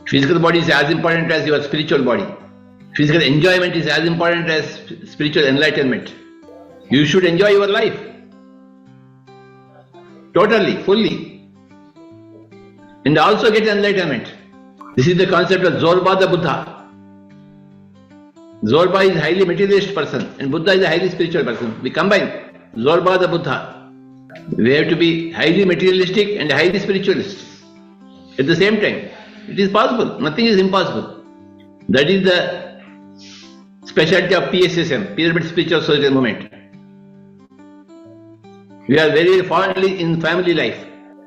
Physical body is as important as your spiritual body. Physical enjoyment is as important as spiritual enlightenment. You should enjoy your life totally, fully, and also get enlightenment. This is the concept of Zorba the Buddha. Zorba is a highly materialist person and Buddha is a highly spiritual person. We combine Zorba the Buddha. We have to be highly materialistic and highly spiritualist at the same time. It is possible. Nothing is impossible. That is the specialty of PSSM, Pyramid Spiritual Social Movement. We are very fondly in family life,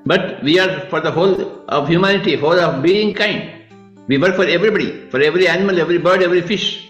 but we are for the whole of humanity, whole of being kind. We work for everybody, for every animal, every bird, every fish.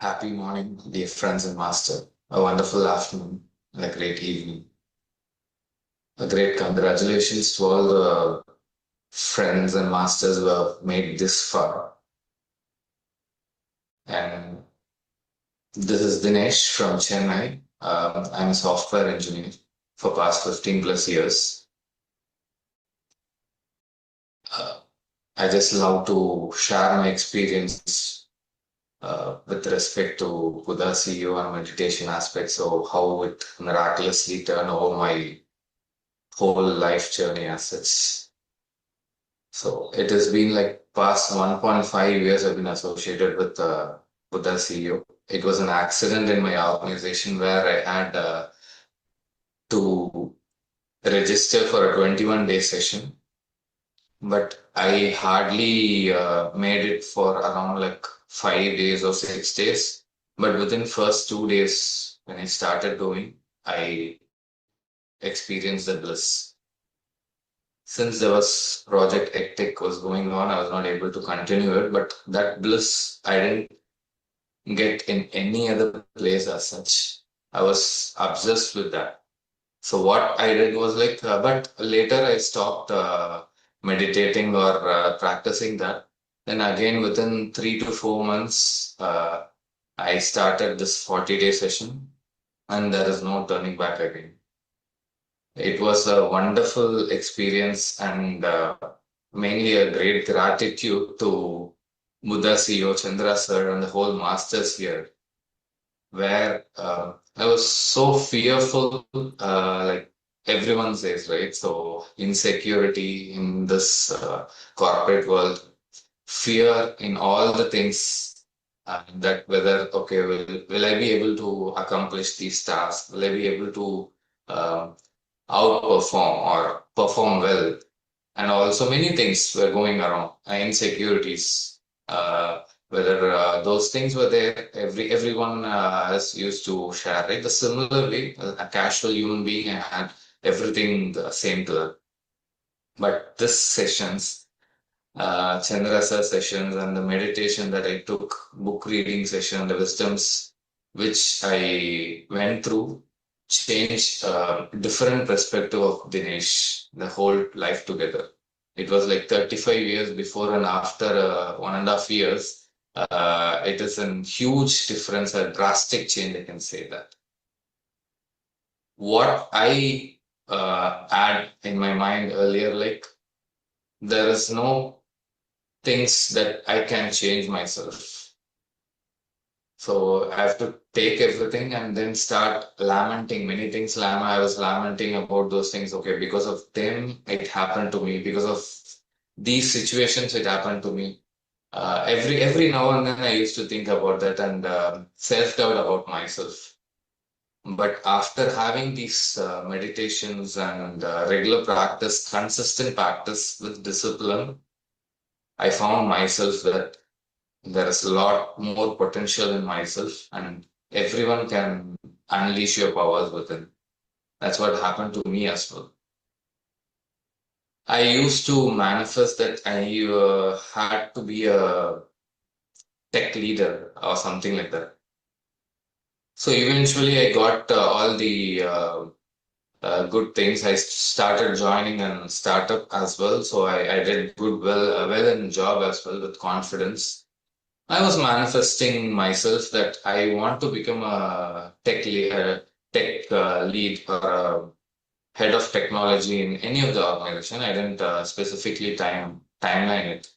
Happy morning, dear friends and master. A wonderful afternoon and a great evening. A great congratulations to all the friends and masters who have made this far. And this is Dinesh from Chennai. I'm a software engineer for past 15 plus years. I just love to share my experience with respect to Buddha CEO and meditation aspects, so how it miraculously turned over my whole life journey as such. So it has been like past 1.5 years I've been associated with Buddha CEO. It was an accident in my organization where I had to register for a 21-day session, but I hardly made it for around like 5 days or 6 days. But within first 2 days when I started going, I experienced the bliss. Since there was Project Ectic was going on, I was not able to continue it, but that bliss I didn't get in any other place as such. I was obsessed with that. So what I did was like, but later I stopped meditating or practicing that. Then again, within 3 to 4 months, I started this 40-day session, and there is no turning back again. It was a wonderful experience and mainly a great gratitude to Buddha CEO Chandra sir and the whole masters here, where I was so fearful, like everyone says, right? So insecurity in this corporate world, fear in all the things, that whether, okay, will I be able to accomplish these tasks? Will I be able to outperform or perform well? And also many things were going around, insecurities, whether those things were there. Everyone has used to share, right? The similar way, a casual human being had everything the same to them. But this sessions, Chandrasa sessions and the meditation that I took, book reading session, the wisdoms which I went through, changed different perspective of Dinesh, the whole life together. It was like 35 years before and after 1.5 years. It is a huge difference, a drastic change, I can say that. What I had in my mind earlier, like there is no things that I can change myself. So I have to take everything and then start lamenting many things. I was lamenting about those things. Okay, because of them, it happened to me. Because of these situations, it happened to me. Every now and then, I used to think about that and self-doubt about myself. But after having these meditations and regular practice, consistent practice with discipline, I found myself that there is a lot more potential in myself, and everyone can unleash your powers within. That's what happened to me as well. I used to manifest that I had to be a tech leader or something like that. So eventually, I got all the good things. I started joining a startup as well. So I did well in job as well with confidence. I was manifesting myself that I want to become a tech lead or a head of technology in any of the organization. I didn't specifically timeline it.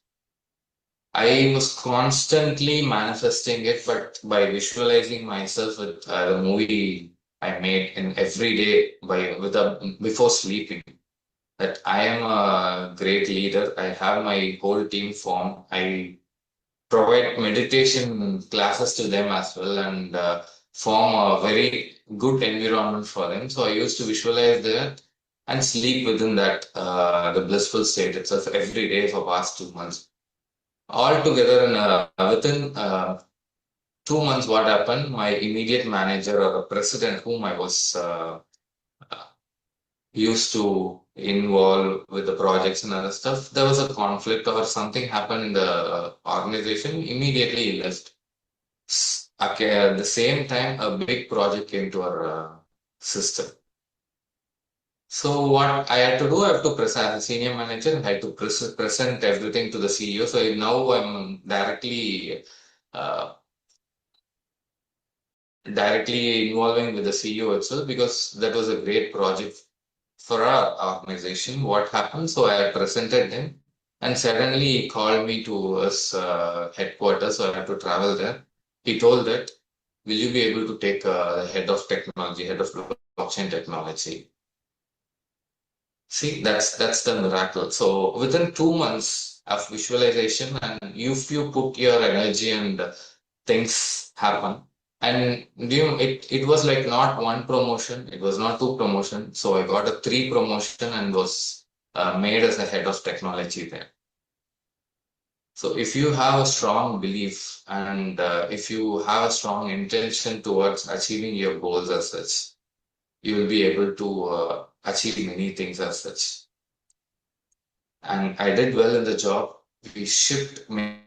I was constantly manifesting it, but by visualizing myself with the movie I made in every day before sleeping, that I am a great leader. I have my whole team formed. I provide meditation classes to them as well and form a very good environment for them. So I used to visualize that and sleep within that the blissful state itself every day for past 2 months. Altogether, within 2 months, what happened? My immediate manager or a president whom I was used to involve with the projects and other stuff, there was a conflict or something happened in the organization. Immediately he left. Okay, at the same time, a big project came to our system. So what I had to do, I have to present as a senior manager, I had to present everything to the CEO. So now I'm directly involving with the CEO itself because that was a great project for our organization. What happened? So I presented him, and suddenly he called me to his headquarters. So I had to travel there. He told that, will you be able to take head of technology, head of blockchain technology? See, that's the miracle. So within 2 months of visualization, and if you put your energy and things happen. And it was like not one promotion, it was not two promotion. So I got a 3 promotion and was made as a head of technology there. So if you have a strong belief and if you have a strong intention towards achieving your goals as such, you will be able to achieve many things as such. And I did well in the job. We shipped many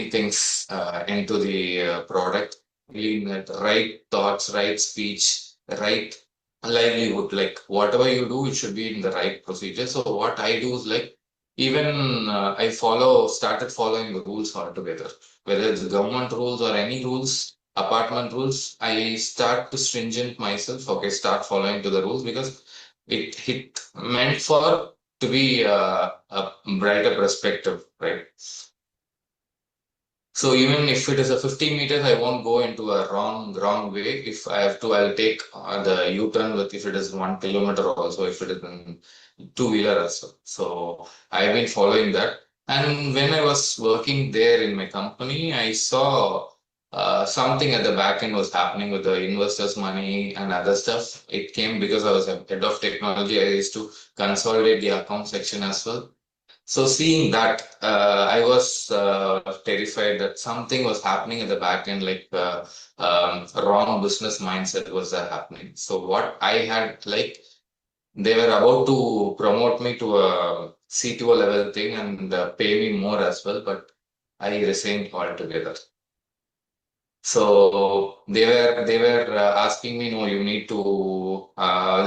things into the product, really that right thoughts, right speech, right livelihood. Like whatever you do, it should be in the right procedure. So what I do is like even I started following the rules altogether, whether it's government rules or any rules, apartment rules. I start to stringent myself. Okay, start following to the rules because it meant for to be a brighter perspective, right? So even if it is a 50 meters, I won't go into a wrong way. If I have to, I'll take the U-turn with if it is 1 kilometer also, if it is in two-wheeler also. So I've been following that. And when I was working there in my company, I saw something at the back end was happening with the investors' money and other stuff. It came because I was a head of technology. I used to consolidate the account section as well. So seeing that, I was terrified that something was happening at the back end, like a wrong business mindset was happening. So what I had, like, they were about to promote me to a CTO level thing and pay me more as well, but I resigned altogether. So they were asking me, no, you need to.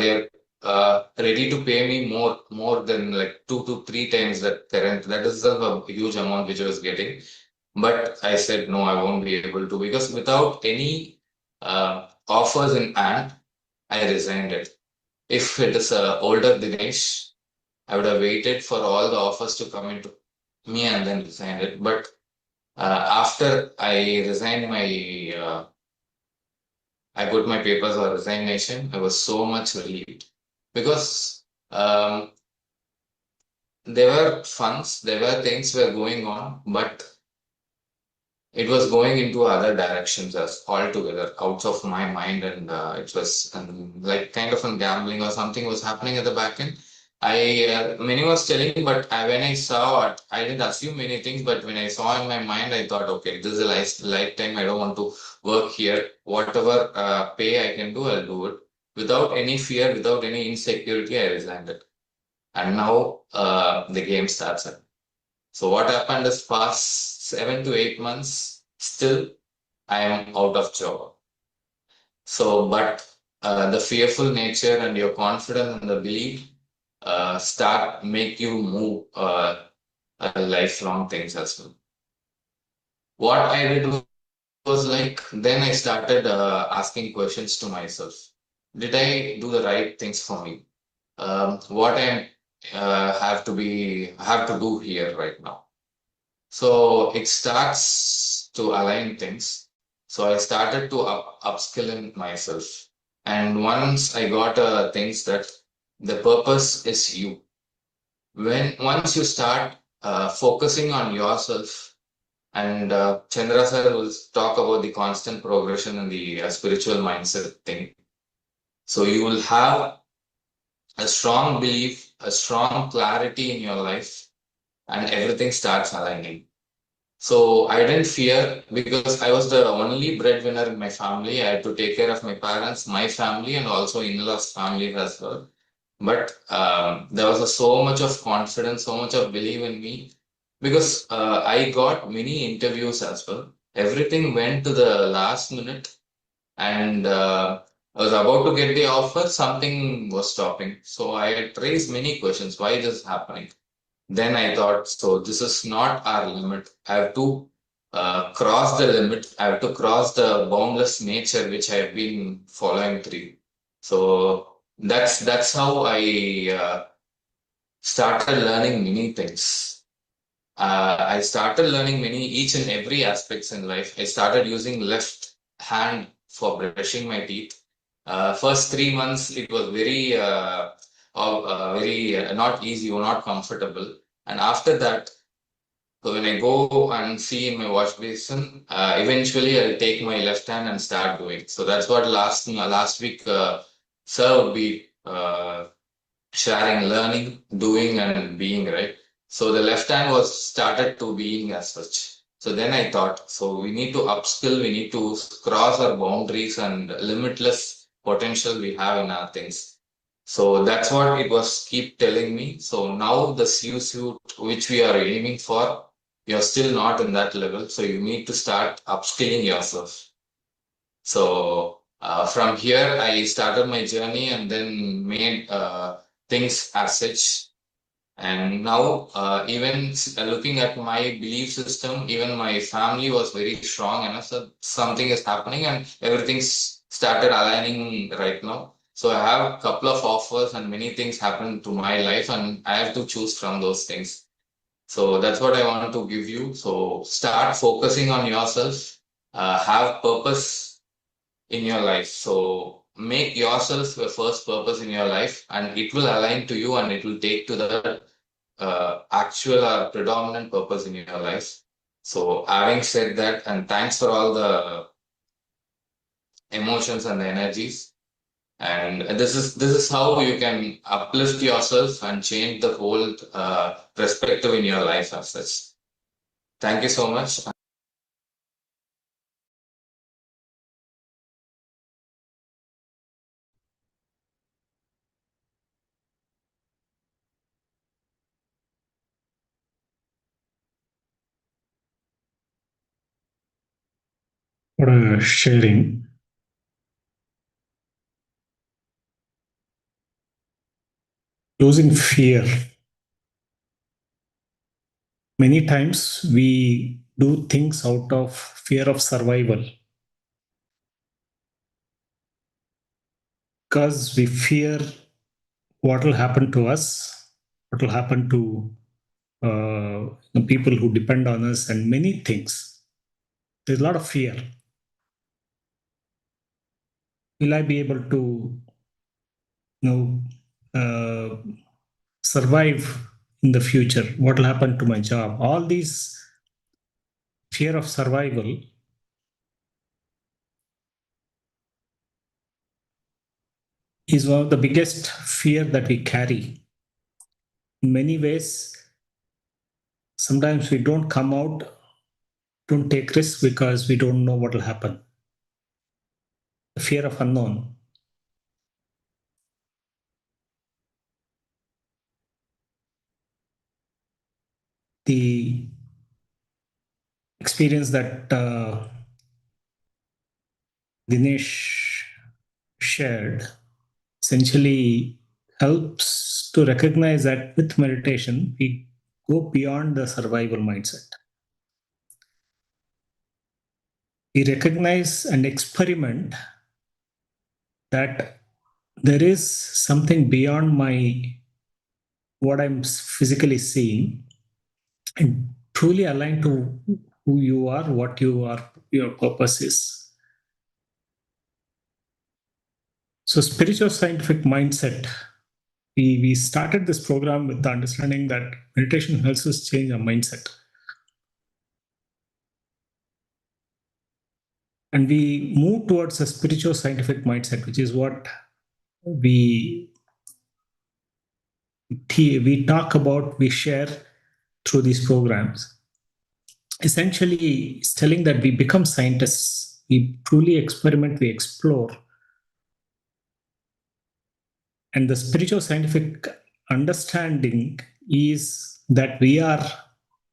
They're ready to pay me more than like 2 to 3 times that current. That is a huge amount which I was getting. But I said no, I won't be able to because without any offers in hand, I resigned it. If it is older Dinesh, I would have waited for all the offers to come into me and then resigned it. But after I resigned I put my papers for resignation. I was so much relieved because there were funds, there were things were going on, but it was going into other directions as altogether out of my mind, and it was like kind of a gambling or something was happening at the back end. I many was telling, but when I saw it, I didn't assume many things. But when I saw in my mind, I thought, okay, this is a lifetime. I don't want to work here. Whatever pay I can do, I'll do it without any fear, without any insecurity. I resigned it, and now the game starts. So what happened is past 7 to 8 months, still I am out of job. So, but the fearful nature and your confidence and the belief start make you move lifelong things as well. What I did was like, then I started asking questions to myself. Did I do the right things for me? What I have to do here right now? So it starts to align things. So I started to upskill in myself. And once I got things that the purpose is you. Once you start focusing on yourself, and Chandra sir will talk about the constant progression and the spiritual mindset thing. So you will have a strong belief, a strong clarity in your life, and everything starts aligning. So I didn't fear because I was the only breadwinner in my family. I had to take care of my parents, my family, and also in-laws' family as well. But there was so much of confidence, so much of belief in me because I got many interviews as well. Everything went to the last minute, and I was about to get the offer. Something was stopping. So I had raised many questions. Why this is happening? Then I thought, so this is not our limit. I have to cross the limit. I have to cross the boundless nature which I have been following through. So that's how I started learning many things. I started learning many each and every aspects in life. I started using left hand for brushing my teeth. First 3 months it was very not easy or not comfortable. And after that, so when I go and see in my wash basin, eventually I'll take my left hand and start doing. So that's what last week sir would be sharing, learning, doing, and being, right? So the left hand was started to being as such. So then I thought, so we need to upskill, we need to cross our boundaries and limitless potential we have in our things. So that's what it was keep telling me. So now the suit which we are aiming for, you're still not in that level. So you need to start upskilling yourself. So from here, I started my journey and then made things as such. And now, even looking at my belief system, even my family was very strong enough that something is happening and everything's started aligning right now. So I have a couple of offers and many things happen to my life, and I have to choose from those things. So that's what I want to give you. So start focusing on yourself, have purpose in your life. So make yourself the first purpose in your life, and it will align to you and it will take to the actual or predominant purpose in your life. So having said that, and thanks for all the emotions and the energies. And this is how you can uplift yourself and change the whole perspective in your life as such. Thank you so much. What a sharing. Losing fear. Many times we do things out of fear of survival because we fear what will happen to us, what will happen to the people who depend on us, and many things. There's a lot of fear. Will I be able to, you know, survive in the future? What will happen to my job? All these fear of survival is one of the biggest fear that we carry. In many ways, sometimes we don't come out, don't take risks because we don't know what will happen. The fear of unknown. the experience that Dinesh shared essentially helps to recognize that with meditation, we go beyond the survival mindset. We recognize and experiment that there is something beyond what I'm physically seeing, and truly aligned to who you are, what you are, your purpose is. So, spiritual scientific mindset. We started this program with the understanding that meditation helps us change our mindset. And we move towards a spiritual scientific mindset, which is what we talk about, we share through these programs. Essentially, it's telling that we become scientists, we truly experiment, we explore. And the spiritual scientific understanding is that we are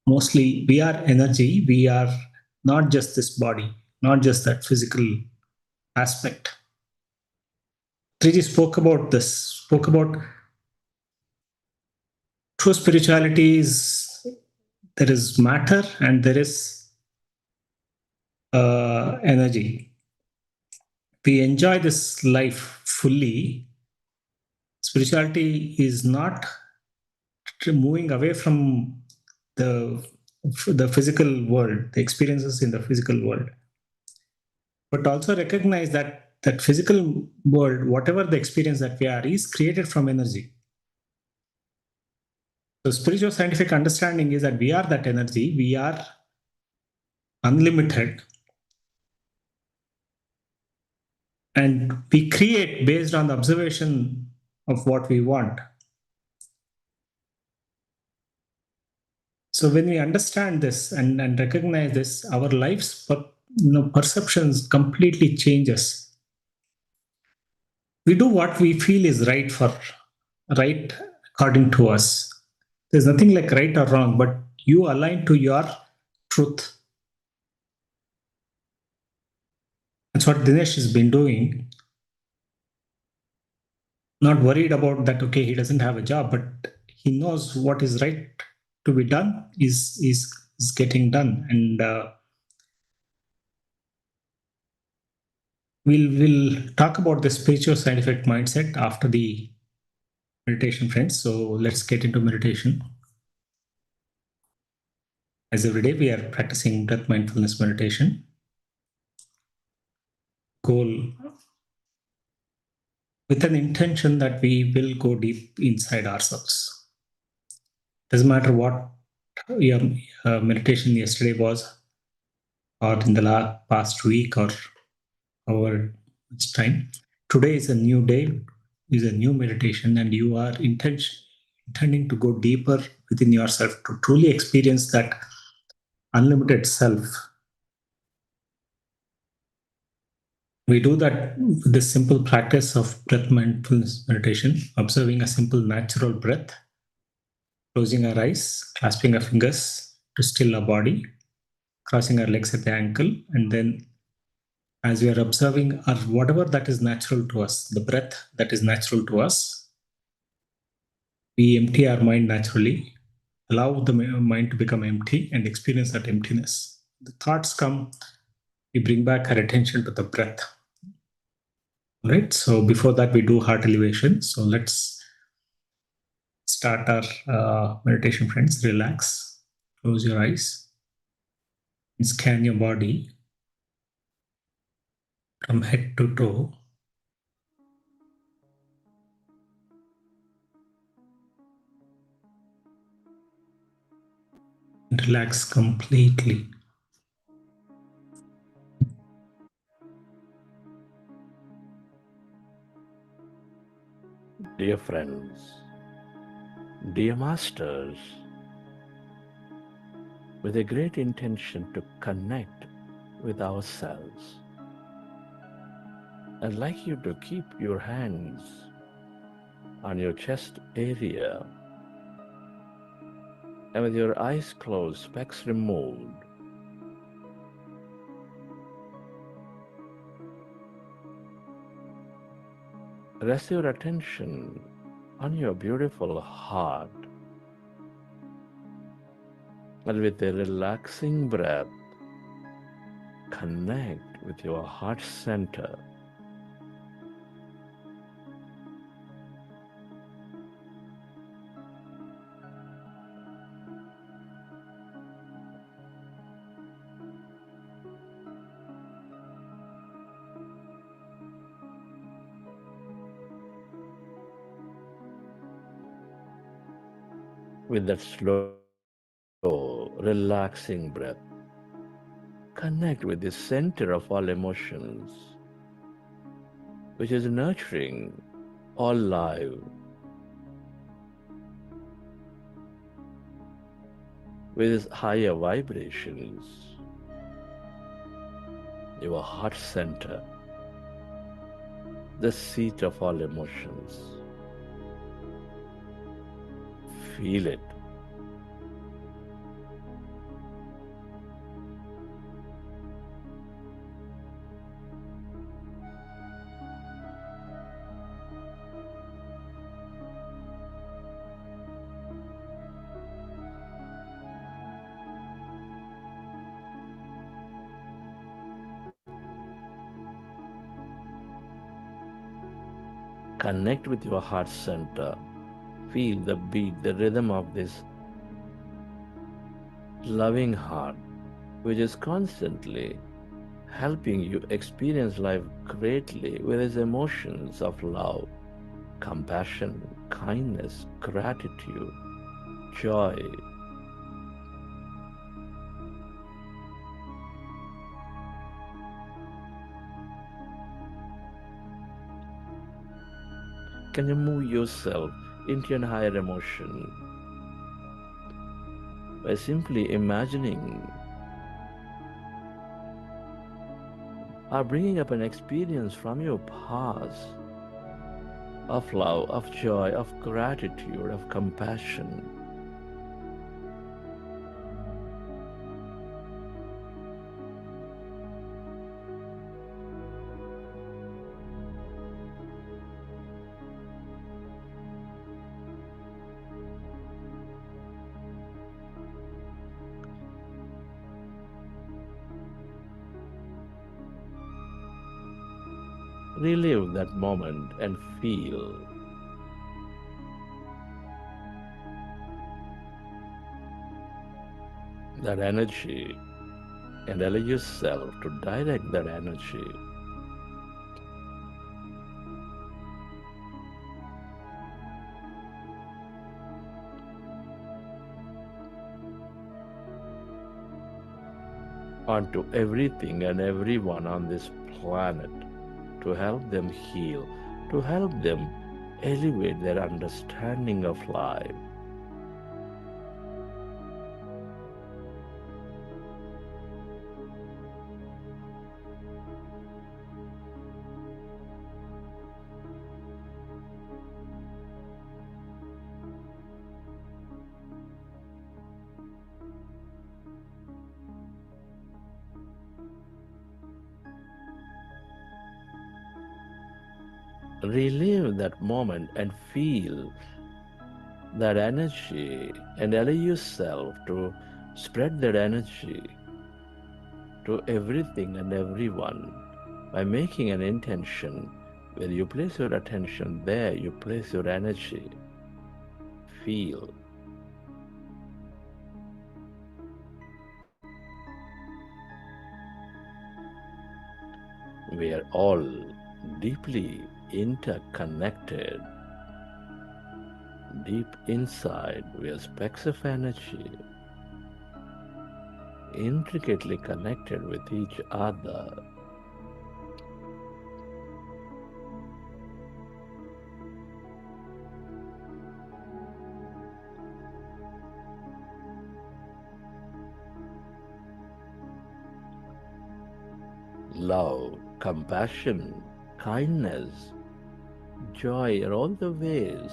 energy, we are not just this body, not just that physical aspect. Triji spoke about true spirituality is there is matter and there is energy. We enjoy this life fully. Spirituality is not moving away from the physical world, the experiences in the physical world, but also recognize that physical world, whatever the experience that we are, is created from energy. So spiritual scientific understanding is that we are that energy, we are unlimited, and we create based on the observation of what we want. So when we understand this and recognize this, our life's perceptions completely changes. We do what we feel is right according to us. There's nothing like right or wrong, but you align to your truth. That's what Dinesh has been doing. Not worried about that, okay, he doesn't have a job, but he knows what is right to be done is getting done. And we'll talk about the spiritual scientific mindset after the meditation, friends. So let's get into meditation. As every day, we are practicing breath mindfulness meditation. Goal with an intention that we will go deep inside ourselves. Doesn't matter what your meditation yesterday was, or in the past week, or however much time. Today is a new day, is a new meditation, and you are intending to go deeper within yourself to truly experience that unlimited self. We do that with the simple practice of breath mindfulness meditation, observing a simple natural breath, closing our eyes, clasping our fingers to still our body, crossing our legs at the ankle, and then as we are observing our whatever that is natural to us, the breath that is natural to us, we empty our mind naturally, allow the mind to become empty and experience that emptiness. The thoughts come, we bring back our attention to the breath. Right? So before that, we do heart elevation. So let's start our meditation, friends. Relax, close your eyes, and scan your body from head to toe. And relax completely. Dear friends, dear masters, with a great intention to connect with ourselves, I'd like you to keep your hands on your chest area And with your eyes closed, specs removed, rest your attention on your beautiful heart. And with a relaxing breath, connect with your heart center. With that slow, relaxing breath, connect with the center of all emotions, which is nurturing all life with its higher vibrations. Your heart center, the seat of all emotions. Feel it. Connect with your heart center. Feel the beat, the rhythm of this loving heart, which is constantly helping you experience life greatly with its emotions of love, compassion, kindness, gratitude, joy. Can you move yourself into a higher emotion by simply imagining or bringing up an experience from your past of love, of joy, of gratitude, of compassion? Relive that moment and feel that energy and allow yourself to direct that energy onto everything and everyone on this planet to help them heal, to help them elevate their understanding of life. Relive that moment and feel that energy and allow yourself to spread that energy to everything and everyone by making an intention. Where you place your attention, there you place your energy. Feel. We are all deeply interconnected. Deep inside, we are specks of energy, intricately connected with each other. Love, compassion, kindness, joy are all the ways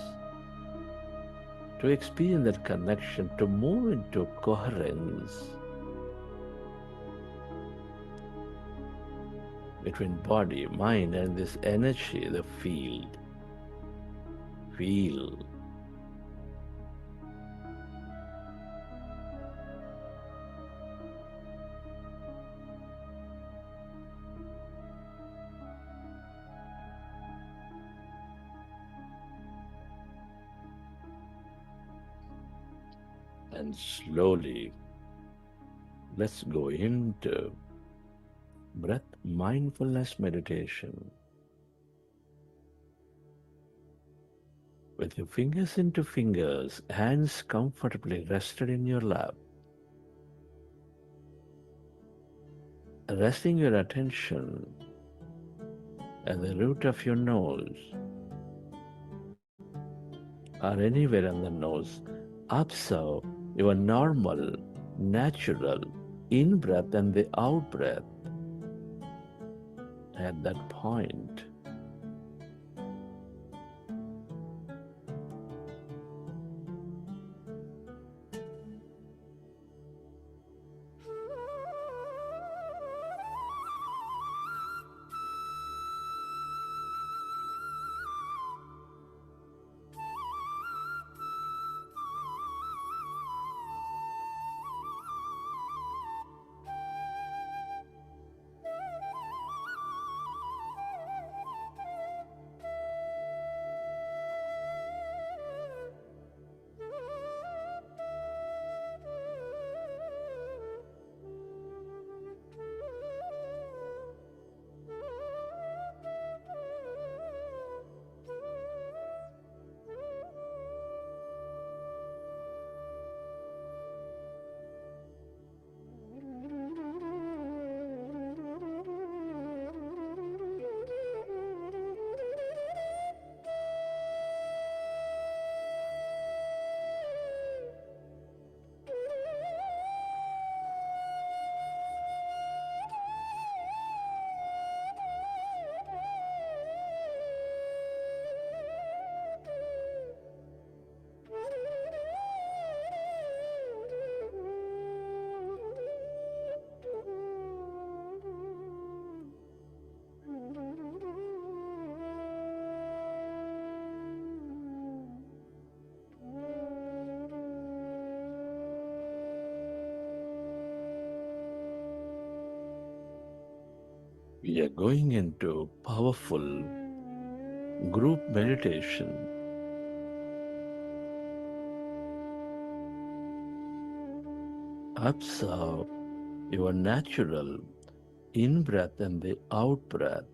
to experience that connection, to move into coherence between body, mind, and this energy, the field. Feel. And slowly, let's go into breath mindfulness meditation. With your fingers into fingers, hands comfortably rested in your lap. Resting your attention at the root of your nose or anywhere on the nose. Observe your normal, natural in-breath and the out-breath at that point. We are going into powerful group meditation. Observe your natural in-breath and the out-breath.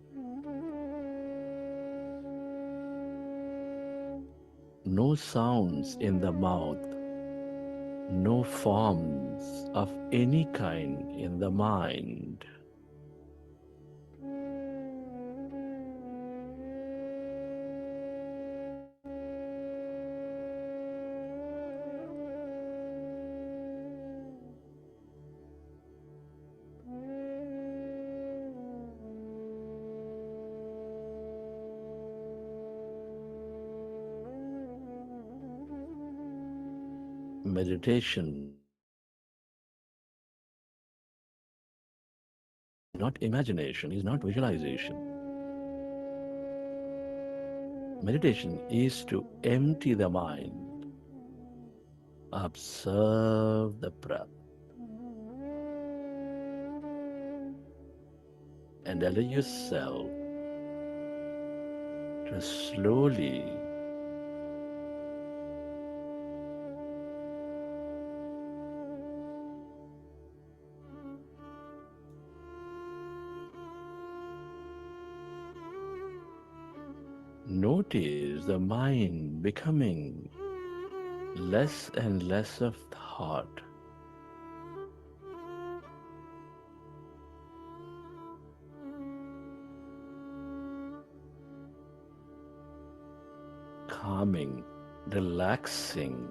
No sounds in the mouth, no forms of any kind in the mind. Meditation is not imagination, is not visualization. Meditation is to empty the mind. Observe the breath and allow yourself to slowly notice the mind becoming less and less of thought. Calming, relaxing.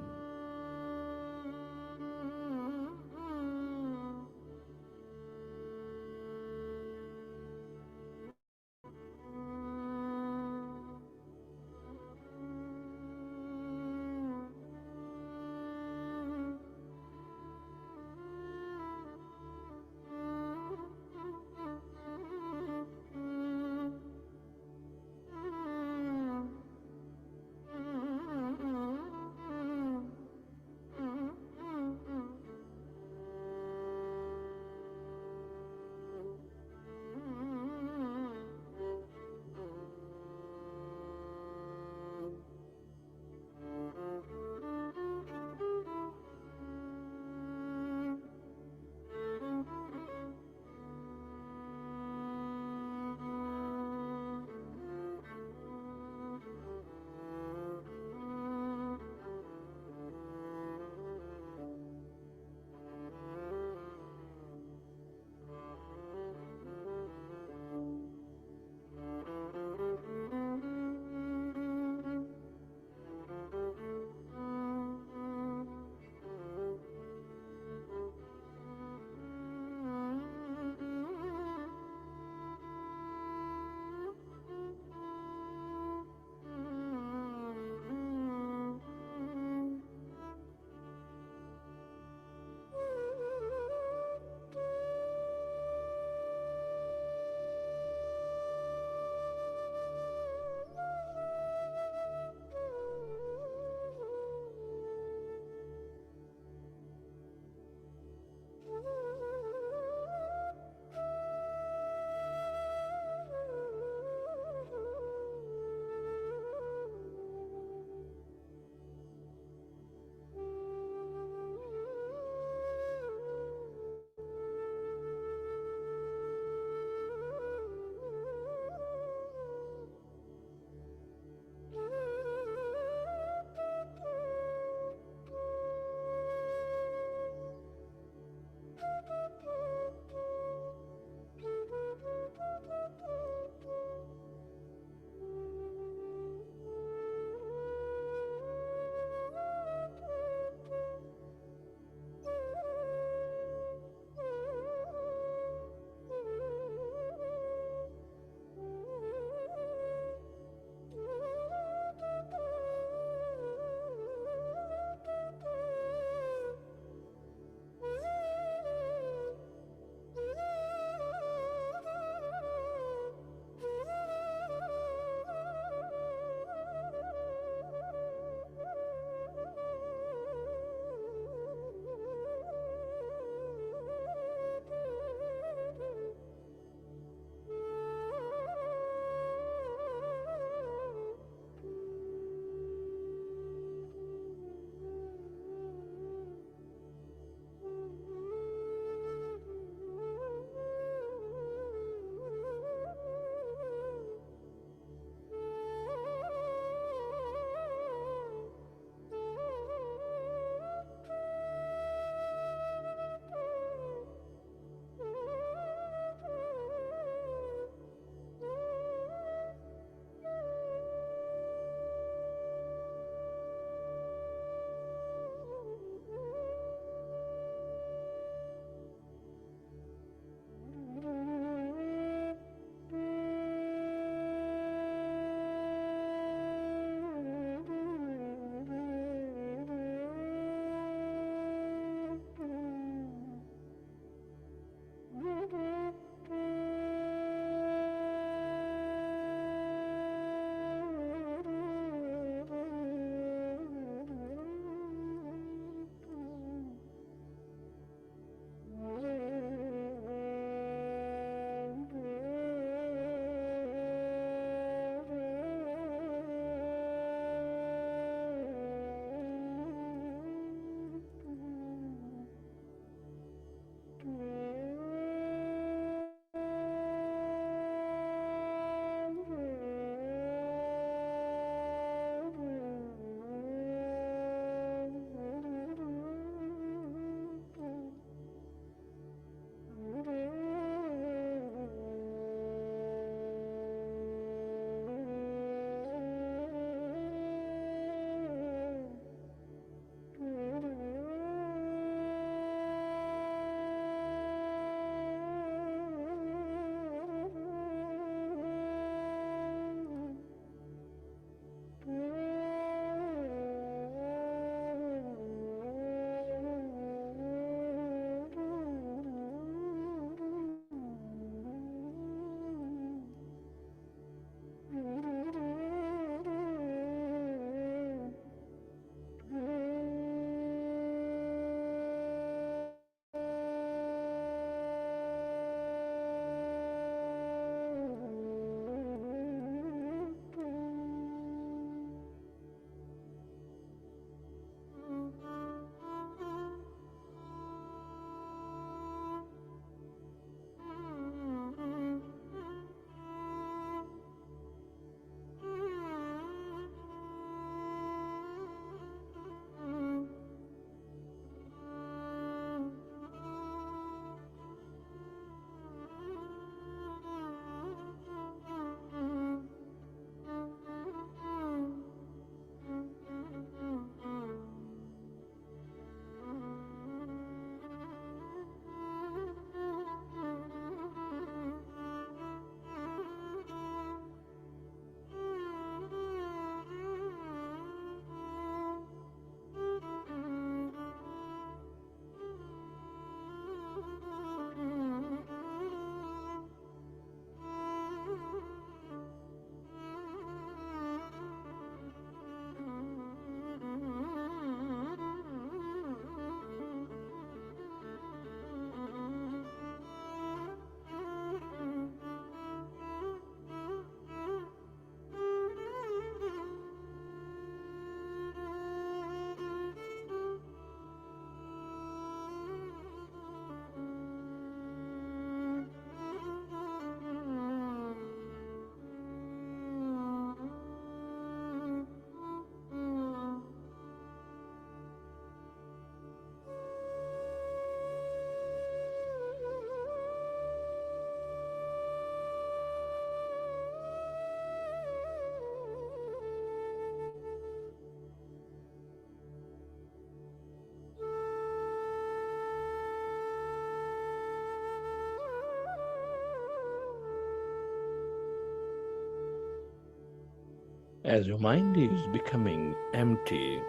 As your mind is becoming empty,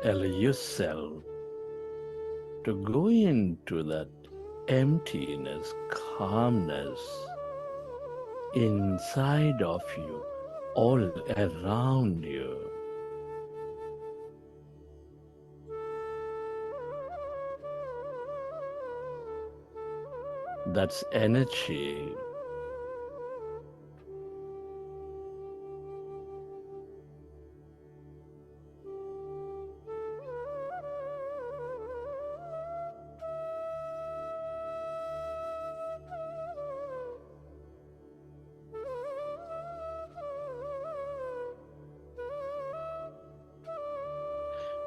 allow yourself to go into that emptiness, calmness inside of you, all around you. That's energy.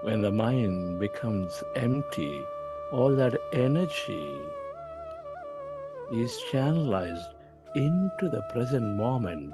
When the mind becomes empty, all that energy is channelized into the present moment.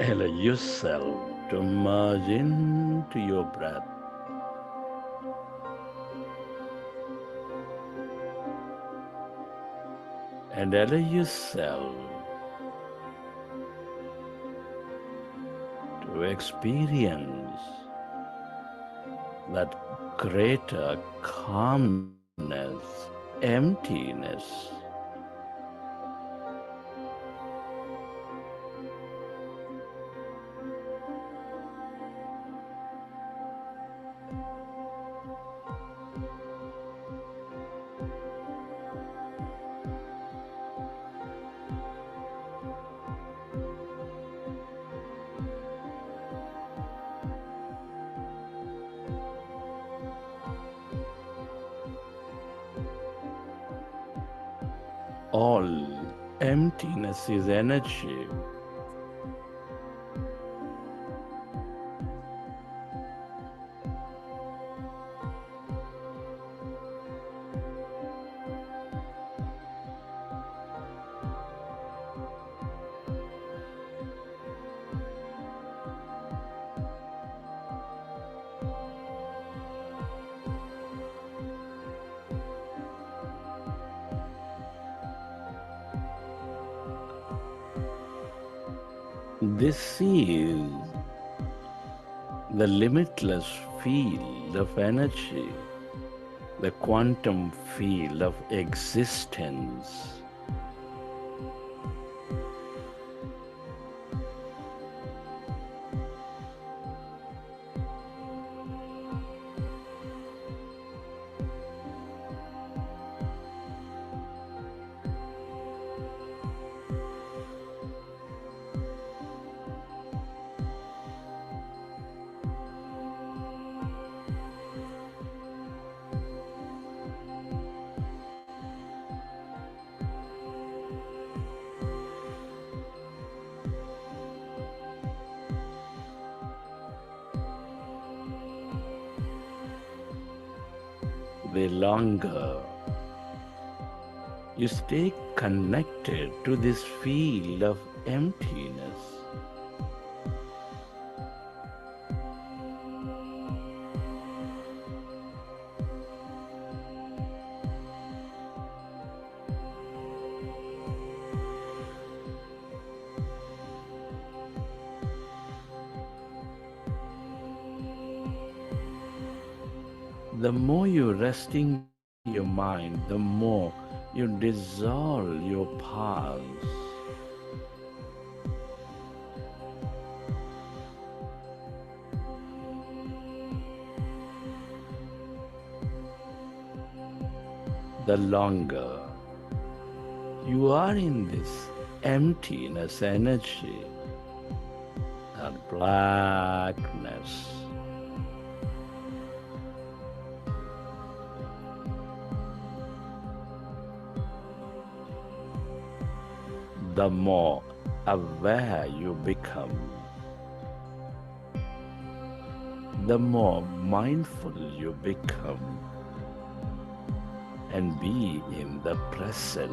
Allow yourself to merge into your breath. And allow yourself to experience that greater calmness, emptiness. All emptiness is energy. This is the limitless field of energy, the quantum field of existence. The longer you stay connected to this field of emptiness, the more you resting your mind, the more you dissolve your past. The longer you are in this emptiness energy, that blackness, the more aware you become, the more mindful you become, and be in the present.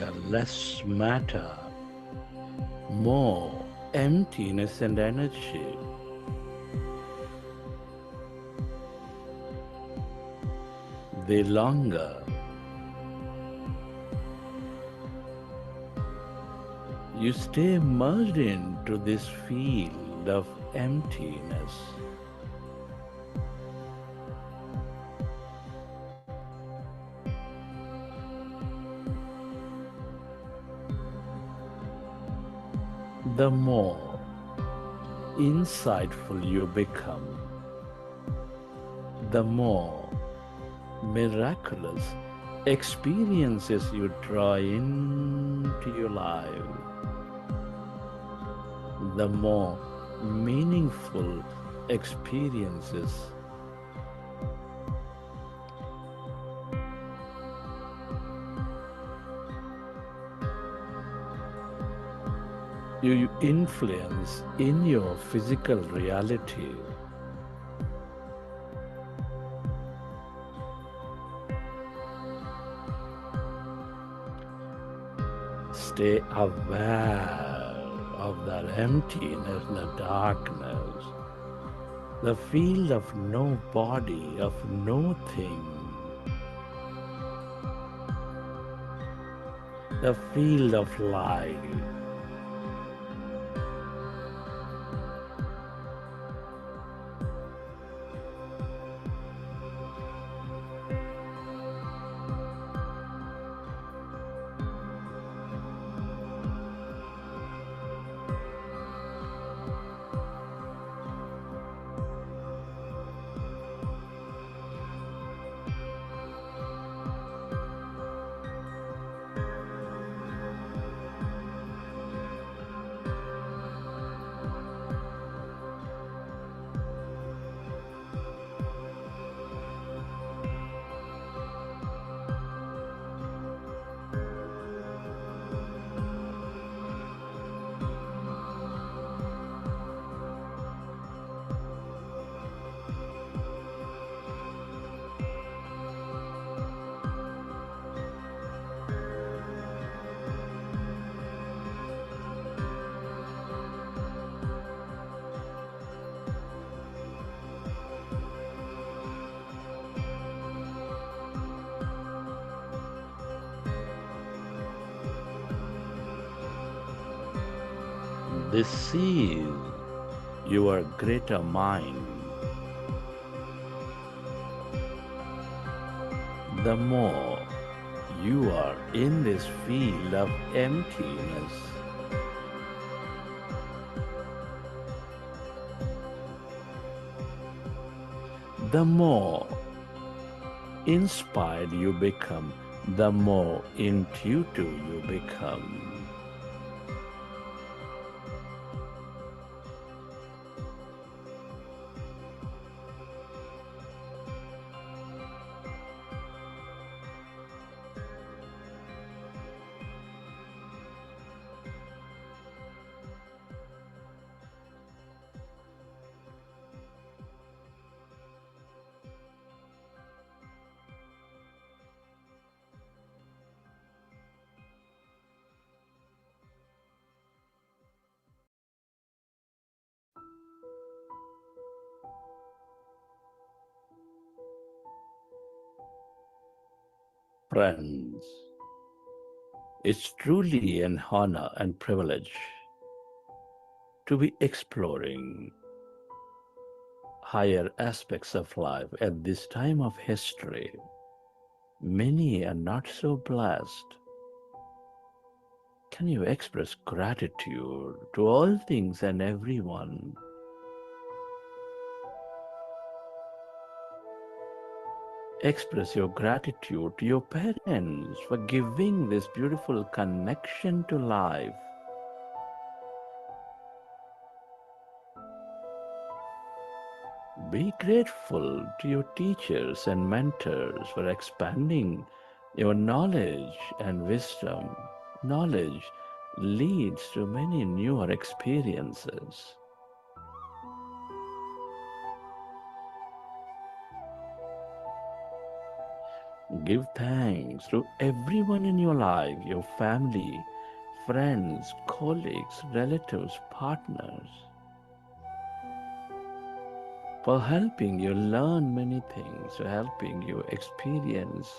matter, less matter, more emptiness and energy. The longer you stay merged into this field of emptiness, the more insightful you become, the more miraculous experiences you draw into your life, the more meaningful experiences you influence in your physical reality. Stay aware of that emptiness, the darkness, the field of no body, of no thing, the field of light. This is your greater mind. The more you are in this field of emptiness, the more inspired you become, the more intuitive you become. Friends, it's truly an honor and privilege to be exploring higher aspects of life at this time of history. Many are not so blessed. Can you express gratitude to all things and everyone? Express your gratitude to your parents for giving this beautiful connection to life. Be grateful to your teachers and mentors for expanding your knowledge and wisdom. Knowledge leads to many newer experiences. Give thanks to everyone in your life, your family, friends, colleagues, relatives, partners, for helping you learn many things, for helping you experience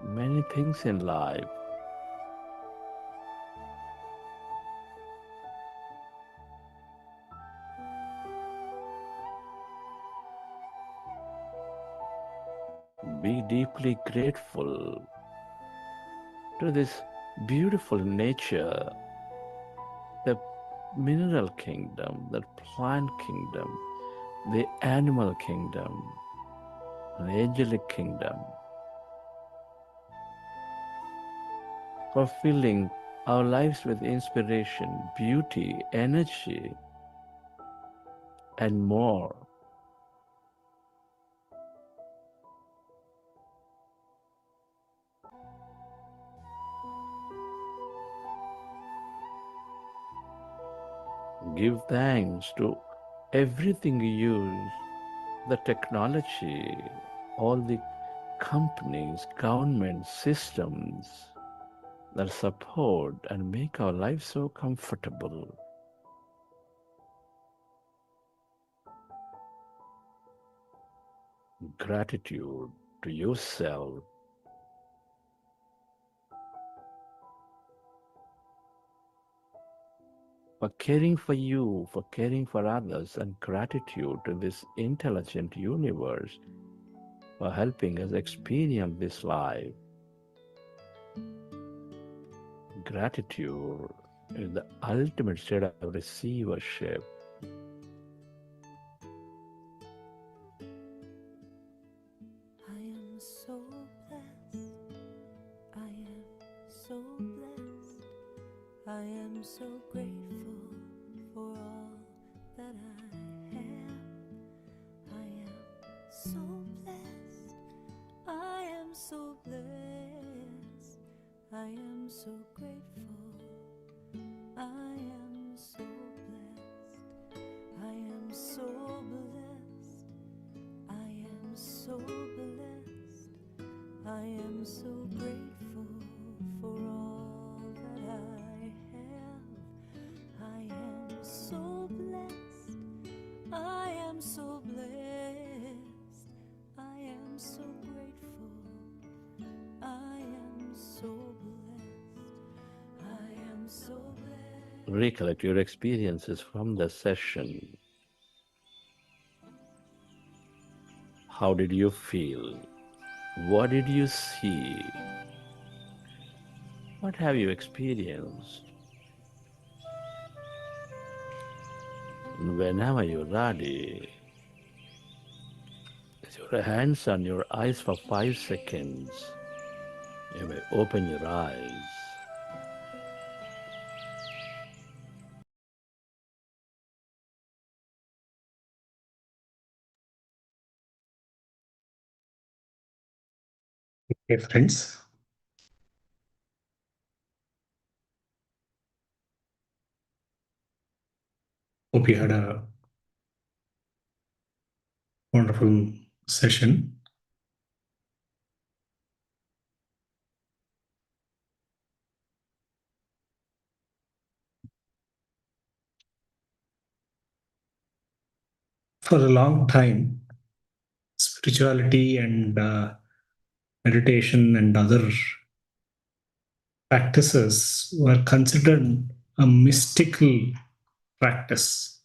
many things in life. Be deeply grateful to this beautiful nature, the mineral kingdom, the plant kingdom, the animal kingdom, the angelic kingdom, for filling our lives with inspiration, beauty, energy, and more. Give thanks to everything you use, the technology, all the companies, government systems that support and make our life so comfortable. Gratitude to yourself for caring for you, for caring for others, and gratitude to this intelligent universe for helping us experience this life. Gratitude is the ultimate state of receivership. I am so blessed. I am so blessed. I am so grateful for all that I have. I am so blessed. I am so blessed. I am so grateful. I am so blessed. I am so blessed. I am so blessed. I am so grateful for all that I have. I am so blessed. I am so blessed. I am so grateful. I am so blessed. I am so blessed. Recollect your experiences from the session. How did you feel? What did you see? What have you experienced? And whenever you're ready, with your hands on your eyes for 5 seconds, you may open your eyes. Okay, friends. Hope you had a wonderful session. For a long time, spirituality and meditation and other practices were considered a mystical practice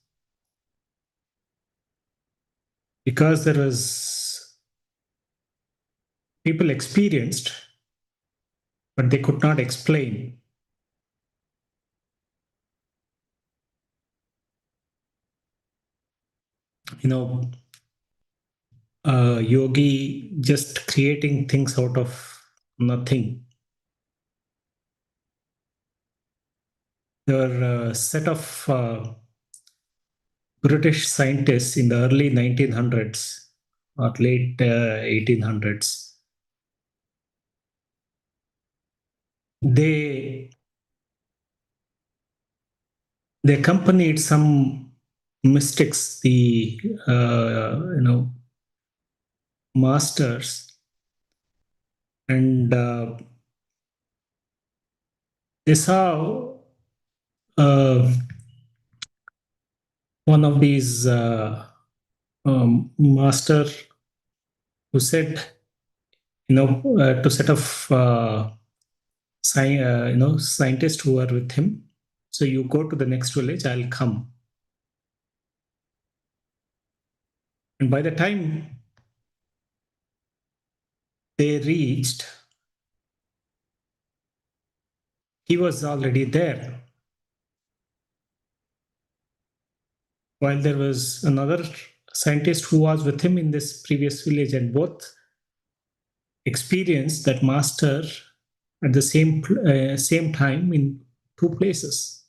because there was people experienced, but they could not explain. You know, a yogi just creating things out of nothing. There were a set of British scientists in the early 1900s or late 1800s. They accompanied some mystics, the masters, And they saw one of these master who said, to set of scientists who are with him. So you go to the next village, I'll come. And by the time they reached, he was already there. While there was another scientist who was with him in this previous village, and both experienced that master at the same time in two places.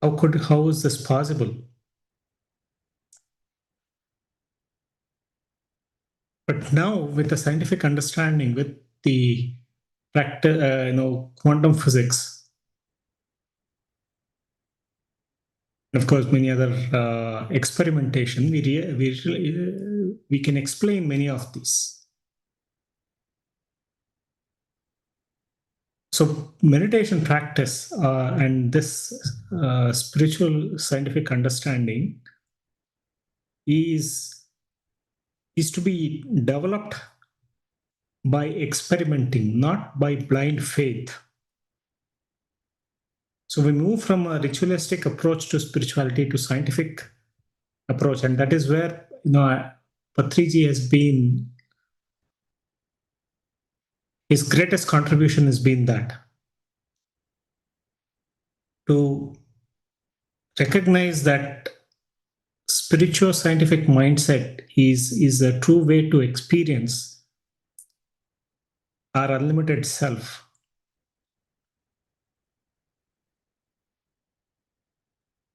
How is this possible? But now, with the scientific understanding, with the quantum physics, and of course many other experimentation, we can explain many of these. So meditation practice and this spiritual scientific understanding is to be developed by experimenting, not by blind faith. So we move from a ritualistic approach to spirituality to scientific approach, and that is where Patriji has been. His greatest contribution has been that to recognize that spiritual scientific mindset is a true way to experience our unlimited self.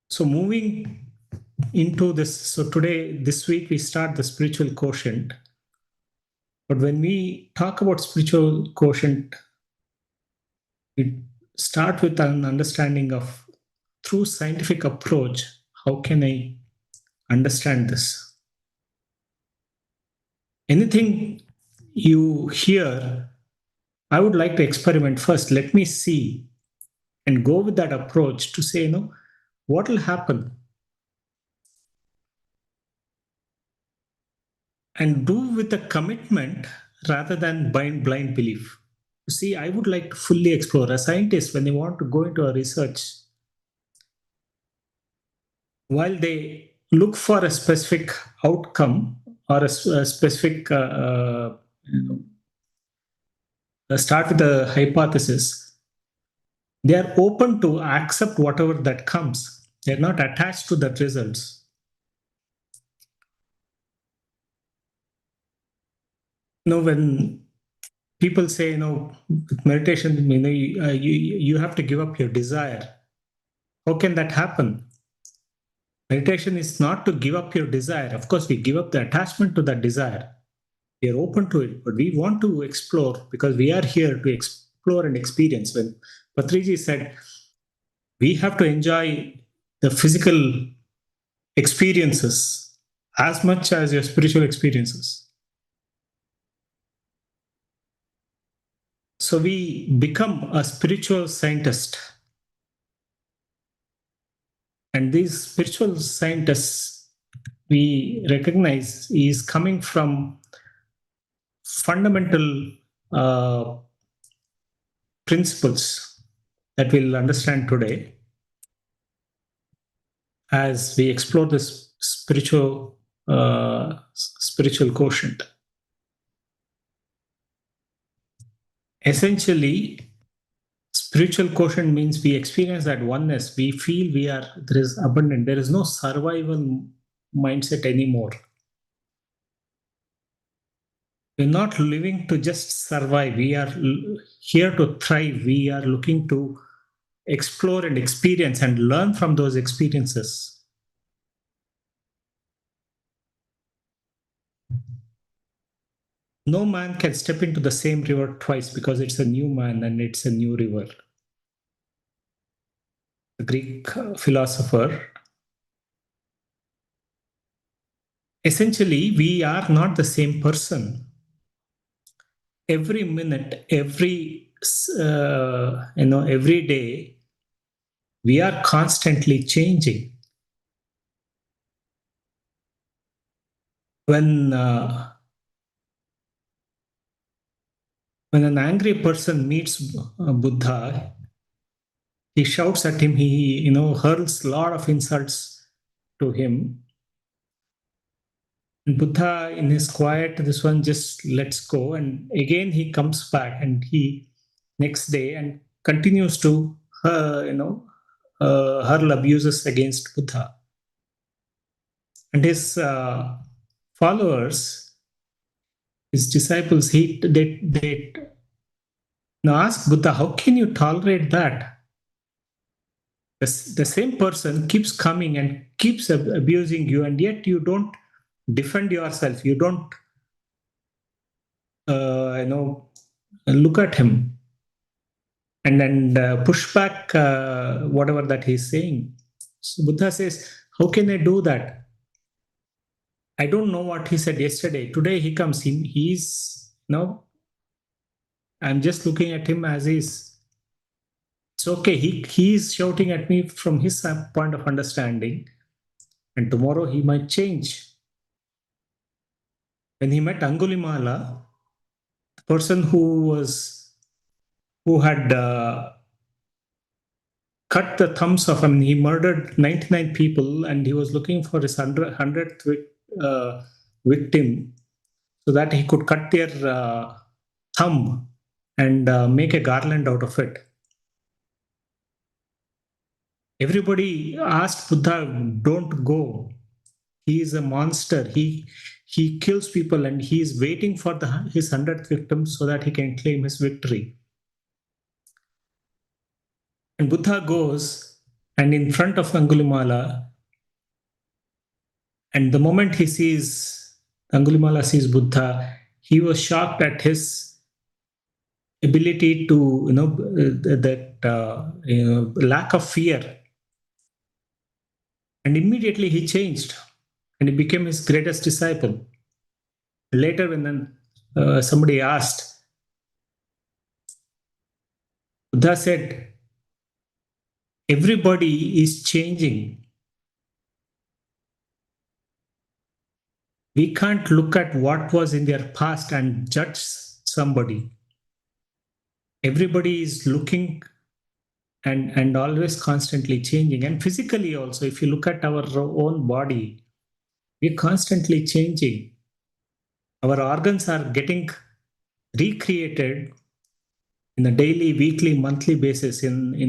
So moving into this, so this week we start the spiritual quotient. But when we talk about spiritual quotient, we start with an understanding of, through scientific approach, how can I understand this? Anything you hear, I would like to experiment first. Let me see and go with that approach to say, what will happen? And do with a commitment rather than blind belief. You see, I would like to fully explore. A scientist, when they want to go into a research, while they look for a specific outcome or a specific start with a hypothesis, they are open to accept whatever that comes. They're not attached to that results. When people say, with meditation, you have to give up your desire. How can that happen? Meditation is not to give up your desire. Of course, we give up the attachment to that desire. We are open to it, but we want to explore because we are here to explore and experience. When Patriji said, we have to enjoy the physical experiences as much as your spiritual experiences. So we become a spiritual scientist. And these spiritual scientists, we recognize, is coming from fundamental principles that we'll understand today as we explore this spiritual quotient. Essentially, spiritual quotient means we experience that oneness. We feel there is abundant. There is no survival mindset anymore. We're not living to just survive. We are here to thrive. We are looking to explore and experience and learn from those experiences. No man can step into the same river twice because it's a new man and it's a new river. The Greek philosopher essentially we are not the same person. Every minute, every day, we are constantly changing. When an angry person meets Buddha, he shouts at him. He hurls a lot of insults to him. And Buddha, in his quiet, this one just lets go, and again he comes back, and he next day and continues to hurl abuses against Buddha. And his followers, his disciples, they now ask Buddha, how can you tolerate that? The same person keeps coming and keeps abusing you, and yet you don't defend yourself. You don't, look at him and then push back whatever that he's saying. So Buddha says, how can I do that? I don't know what he said yesterday. Today he comes. He's I'm just looking at him as is. It's okay. He's shouting at me from his point of understanding, and tomorrow he might change. When he met Angulimala, the person who had cut the thumbs off, he murdered 99 people, and he was looking for his 100th victim so that he could cut their thumb and make a garland out of it. Everybody asked Buddha, don't go. He is a monster. He kills people, and he is waiting for his 100th victim so that he can claim his victory. And Buddha goes, and in front of Angulimala, and the moment Angulimala sees Buddha, he was shocked at his ability to, lack of fear. And immediately he changed, and he became his greatest disciple. Later, when somebody asked, Buddha said, everybody is changing. We can't look at what was in their past and judge somebody. Everybody is looking and always constantly changing. And physically also, if you look at our own body, we're constantly changing. Our organs are getting recreated in a daily, weekly, monthly basis. The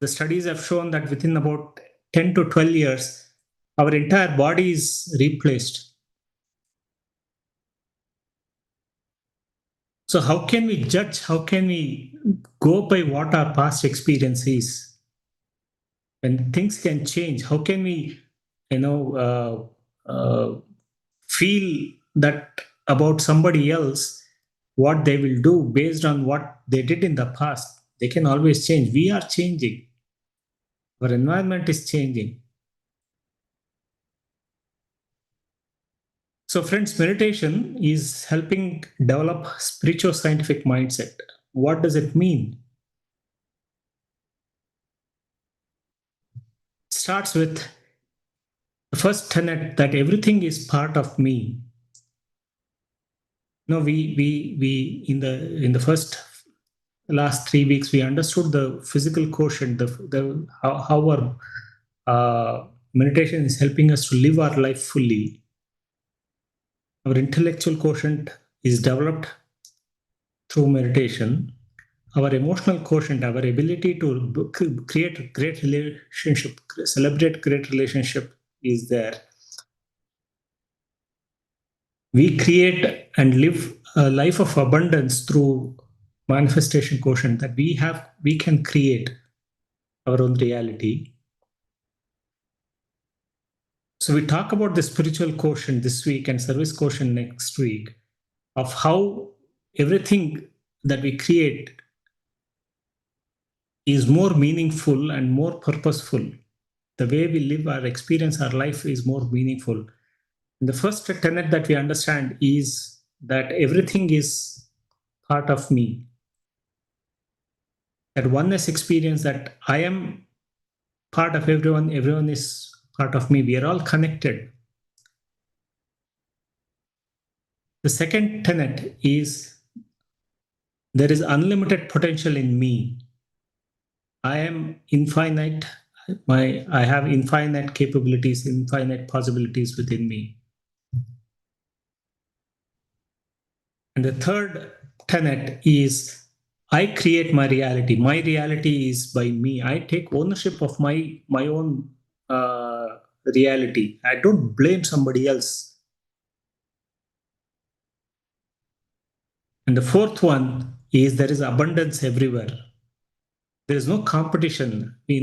studies have shown that within about 10 to 12 years, our entire body is replaced. So how can we judge? How can we go by what our past experience is? When things can change, how can we, feel that about somebody else, what they will do based on what they did in the past? They can always change. We are changing. Our environment is changing. So friends, meditation is helping develop spiritual scientific mindset. What does it mean? It starts with the first tenet that everything is part of me. We in the last 3 weeks we understood the physical quotient, how our meditation is helping us to live our life fully. Our intellectual quotient is developed through meditation. Our emotional quotient, our ability to create great relationship, celebrate great relationship is there. We create and live a life of abundance through manifestation quotient, that we can create our own reality. So we talk about the spiritual quotient this week and service quotient next week, of how everything that we create is more meaningful and more purposeful the way we live our experience, our life is more meaningful. And the first tenet that we understand is that everything is part of me. That oneness experience, that I am part of everyone, everyone is part of me. We are all connected. The second tenet is there is unlimited potential in me. I am infinite. I have infinite capabilities, infinite possibilities within me. And the third tenet is I create my reality. My reality is by me. I take ownership of my own reality. I don't blame somebody else. And the fourth one is there is abundance everywhere. There is no competition. There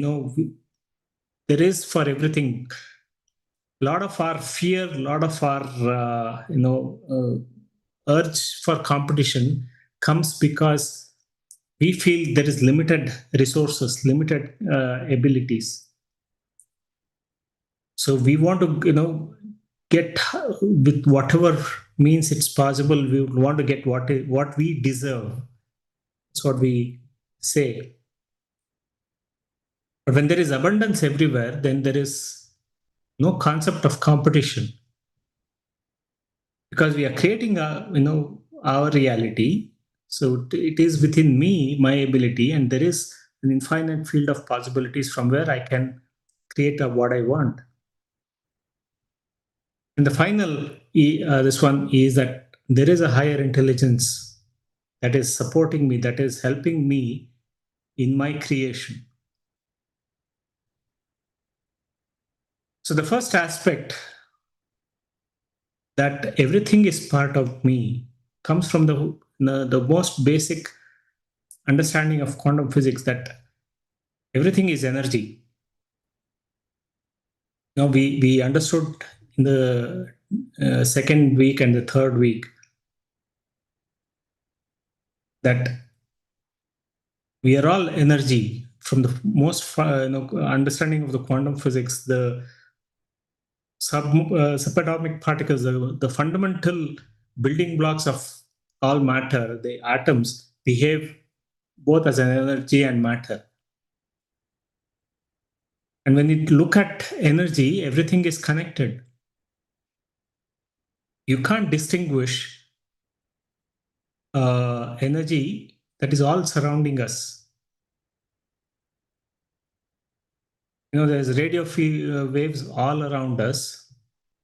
is for everything. A lot of our fear, a lot of our urge for competition comes because we feel there is limited resources, limited abilities. So we want to, get with whatever means it's possible. We want to get what we deserve. That's what we say. But when there is abundance everywhere, then there is no concept of competition, because we are creating our reality. So it is within me, my ability, and there is an infinite field of possibilities from where I can create what I want. And the final, this one is that there is a higher intelligence that is supporting me, that is helping me in my creation. So the first aspect, that everything is part of me, comes from the most basic understanding of quantum physics, that everything is energy. Now we understood in the second week and the third week that we are all energy. From the most understanding of the quantum physics, the subatomic particles, the fundamental building blocks of all matter, the atoms, behave both as an energy and matter. And when you look at energy, everything is connected. You can't distinguish energy that is all surrounding us. There's radio waves all around us.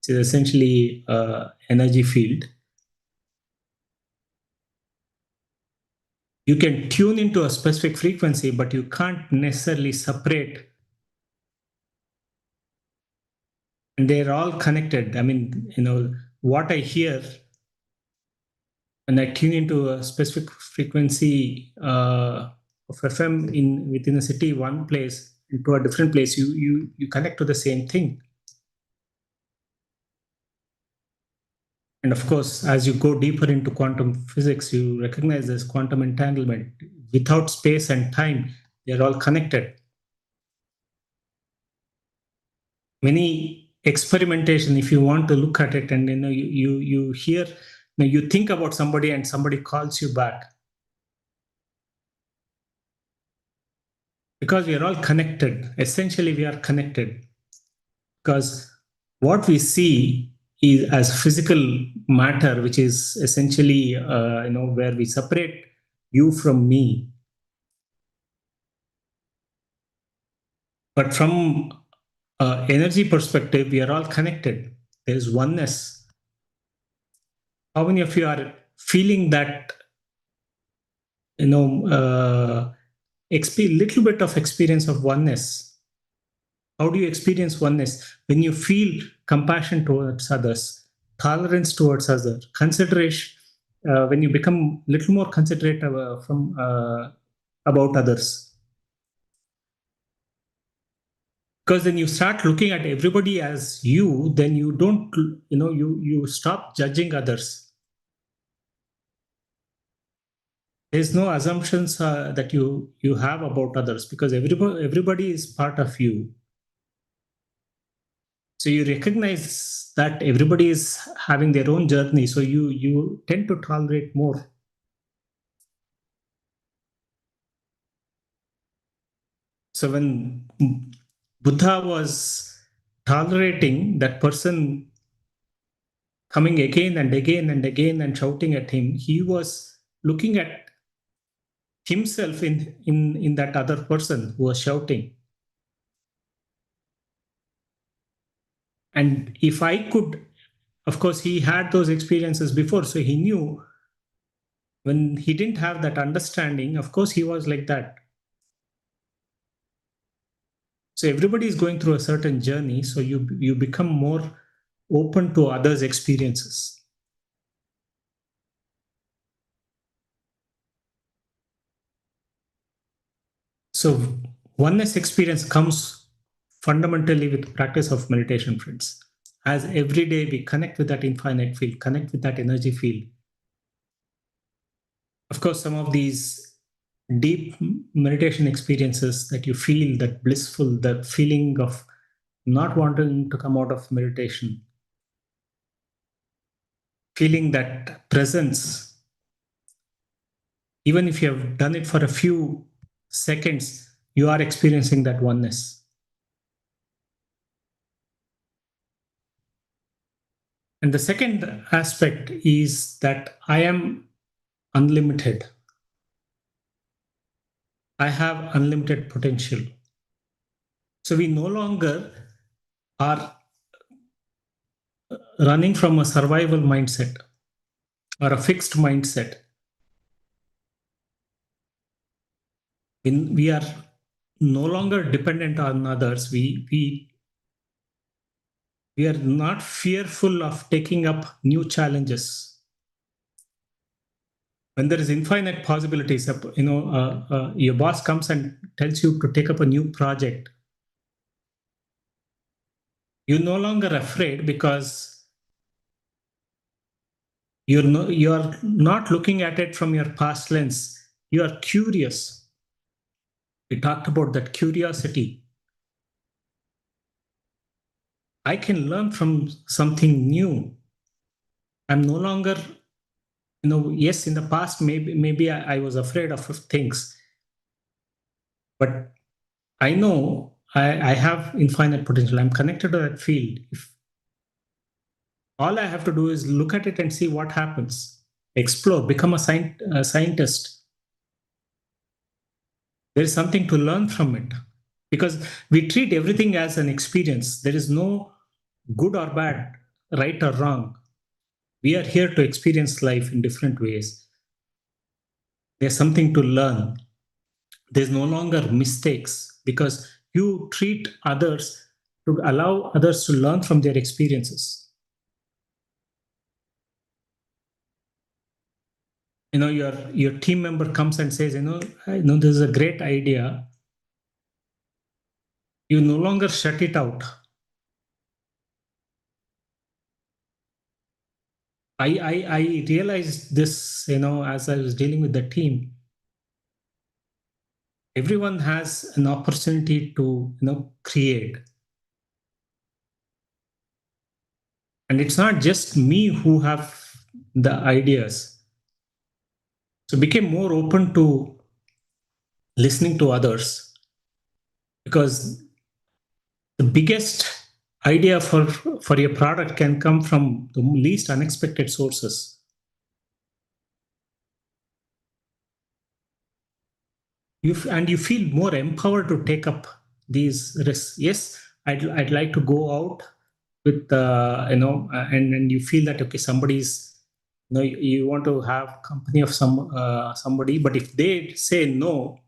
It's essentially energy field. You can tune into a specific frequency, but you can't necessarily separate. And they're all connected. I mean, what I hear when I tune into a specific frequency of FM within a city, one place, into a different place, you connect to the same thing. And of course, as you go deeper into quantum physics, you recognize there's quantum entanglement. Without space and time, they're all connected. Many experimentation, if you want to look at it, and you hear, you think about somebody and somebody calls you back. Because we are all connected. Essentially, we are connected. Because what we see is as physical matter, which is essentially, where we separate you from me. But from energy perspective, we are all connected. There is oneness. How many of you are feeling that, little bit of experience of oneness? How do you experience oneness? When you feel compassion towards others, tolerance towards others, consideration, when you become a little more considerate about others. Because then you start looking at everybody as you, then you don't, you stop judging others. There's no assumptions that you have about others, because everybody is part of you. So you recognize that everybody is having their own journey. So you tend to tolerate more. So when Buddha was tolerating that person coming again and again and again and shouting at him, he was looking at himself in that other person who was shouting. And if I could, of course, he had those experiences before, so he knew when he didn't have that understanding, of course, he was like that. So everybody is going through a certain journey, so you become more open to others' experiences. So oneness experience comes fundamentally with practice of meditation, friends. As every day we connect with that infinite field, connect with that energy field. Of course, some of these deep meditation experiences that you feel, that blissful, that feeling of not wanting to come out of meditation, feeling that presence, even if you have done it for a few seconds, you are experiencing that oneness. And the second aspect is that I am unlimited. I have unlimited potential. So we no longer are running from a survival mindset or a fixed mindset. We are no longer dependent on others. We are not fearful of taking up new challenges. When there is infinite possibilities, your boss comes and tells you to take up a new project, you're no longer afraid because you're not looking at it from your past lens. You are curious. We talked about that curiosity. I can learn from something new. I'm no longer, yes, in the past, maybe I was afraid of things, but I know I have infinite potential. I'm connected to that field. If all I have to do is look at it and see what happens, explore, become a scientist. There is something to learn from it because we treat everything as an experience. There is no good or bad, right or wrong. We are here to experience life in different ways. There's something to learn. There's no longer mistakes because you treat others to allow others to learn from their experiences. Your team member comes and says, I know this is a great idea. You no longer shut it out. I realized this, as I was dealing with the team. Everyone has an opportunity to, create. And it's not just me who have the ideas. So became more open to listening to others because the biggest idea for your product can come from the least unexpected sources. You feel more empowered to take up these risks. Yes, I'd like to go out with and you feel that okay, somebody's you want to have company of somebody, but if they say no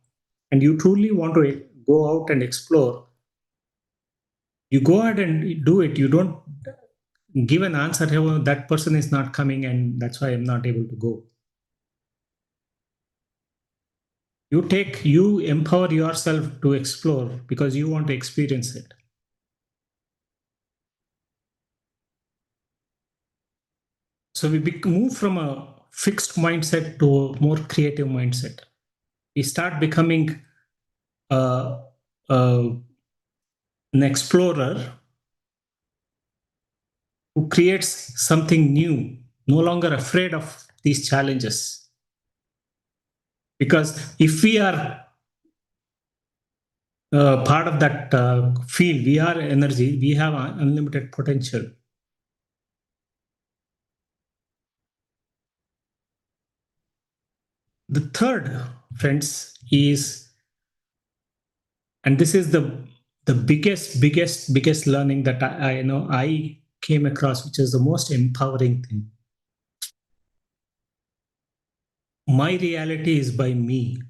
and you truly want to go out and explore, you go ahead and do it. You don't give an answer, oh, that person is not coming and that's why I'm not able to go. You empower yourself to explore because you want to experience it. So we move from a fixed mindset to a more creative mindset. We start becoming an explorer who creates something new, no longer afraid of these challenges. Because if we are part of that field, we are energy, we have unlimited potential. The third, friends, is, and this is the biggest learning that I came across, which is the most empowering thing. My reality is by me.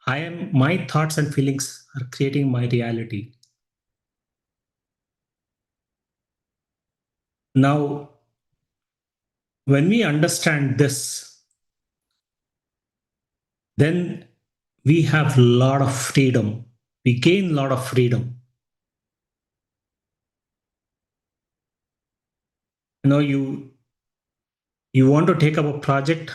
My thoughts and feelings are creating my reality. Now, when we understand this, then we have a lot of freedom. We gain a lot of freedom. You want to take up a project,